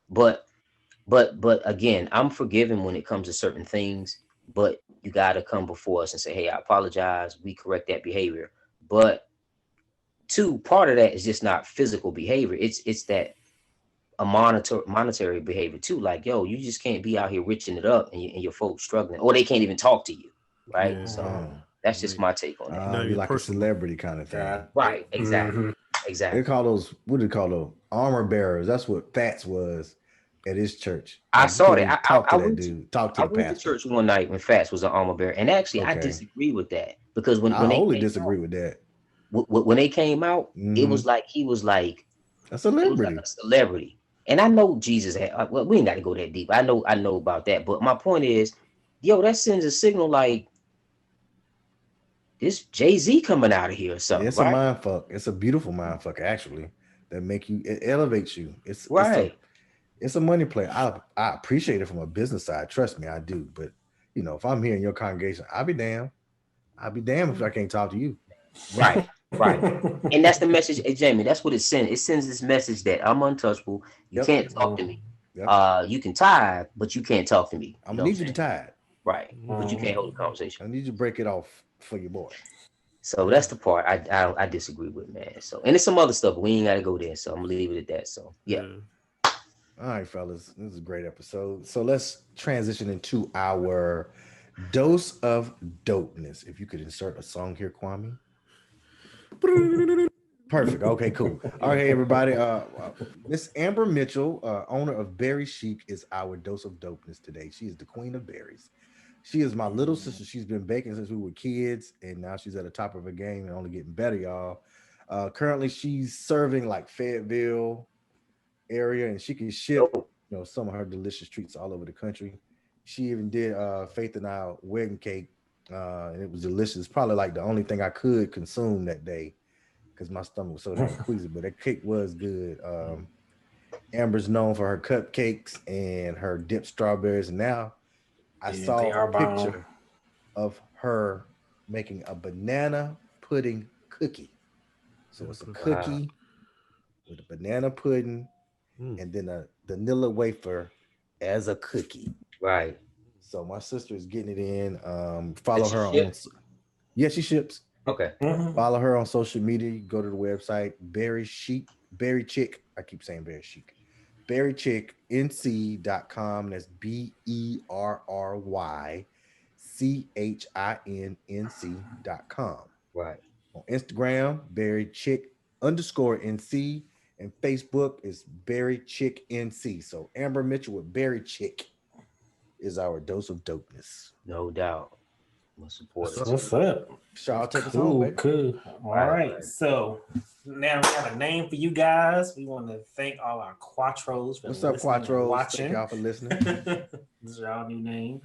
But again, I'm forgiving when it comes to certain things, but you got to come before us and say, hey, I apologize. We correct that behavior. But two, part of that is just not physical behavior. It's that a monetary behavior too. Like, yo, you just can't be out here riching it up and your folks struggling, or they can't even talk to you. Right. Yeah. So that's just my take on that. You're like personal. a celebrity kind of thing. Right. Exactly. They call those, what do they call those? Armor bearers. That's what Fats was at his church. I Like you saw couldn't that. even talk to I that went to dude. Talk to I the went to pastor. church one night when Fats was an armor bearer, and actually I Okay. disagree with that because I when they wholly came disagree with that. when they came out, it Hmm. was like he was like A it was like celebrity. a celebrity. And I know Jesus had well, we ain't got to go that deep. I know about that, but my point is, yo, that sends a signal like this Jay-Z coming out of here or something, It's a right? mind fuck. It's a beautiful mind fuck, actually, that make you, it elevates you. Right. It's a money play. I appreciate it from a business side. Trust me, I do. But if I'm here in your congregation, I'll be damned. I'll be damned if I can't talk to you. Right. Right. And that's the message, hey, Jamie. That's what it sends. It sends this message that I'm untouchable. You Yep. can't talk to me. Yep. You can tithe, but you can't talk to me. I'm You gonna know what I'm need you to saying? tie it. Right. But you can't hold a conversation. I need you to break it off for your boy. So that's the part I disagree with, man. So and there's some other stuff, but we ain't gotta go there. So I'm gonna leave it at that. So yeah. Yeah. All right, fellas. This is a great episode. So let's transition into our dose of dopeness. If you could insert a song here, Kwame. Perfect. Okay, cool. All right, everybody. Miss Amber Mitchell, owner of Berry Chic, is our dose of dopeness today. She is the queen of berries. She is my little sister. She's been baking since we were kids, and now she's at the top of her game and only getting better, y'all. Currently, she's serving like Fayetteville area, and she can ship, Dope. some of her delicious treats all over the country. She even did Faith and I wedding cake, and it was delicious. Probably like the only thing I could consume that day because my stomach was so damn queasy. But that cake was good. Amber's known for her cupcakes and her dipped strawberries. And now I Yeah, they saw a are bomb. picture of her making a banana pudding cookie. So it's a Wow. cookie with a banana pudding and then a vanilla wafer as a cookie. Right. So my sister is getting it in. That Follow she her on. shipped? Yeah, she ships. Okay. Follow her on social media. You go to the website Berry Chic, Berry Chick. I keep saying Berry Chic. BerryChickNC.com. That's BerryChinnC.com. Right. On Instagram, Berry Chick _NC. And Facebook is Berry Chick NC. So Amber Mitchell with Berry Chick is our dose of dopeness. No doubt. We'll support That's it. what's up. Shaw, take us home, Cool, baby. cool. All Right, right. right. So now we have a name for you guys. We want to thank all our Quattros for What's up, listening and Quattros? watching. Thank y'all for listening. This is our new name.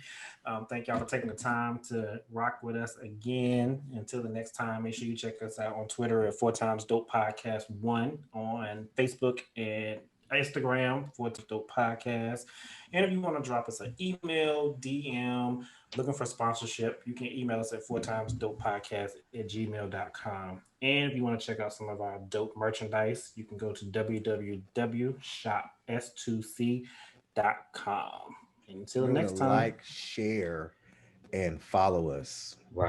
Thank y'all for taking the time to rock with us again. Until the next time, make sure you check us out on Twitter at 4x Dope Podcast 1, on Facebook and Instagram, 4x Dope Podcast. And if you want to drop us an email, DM, looking for sponsorship, you can email us at 4timesdopepodcast@gmail.com. And if you want to check out some of our dope merchandise, you can go to www.shopS2C.com. Until Remember next to time. like, share, and follow us. Right.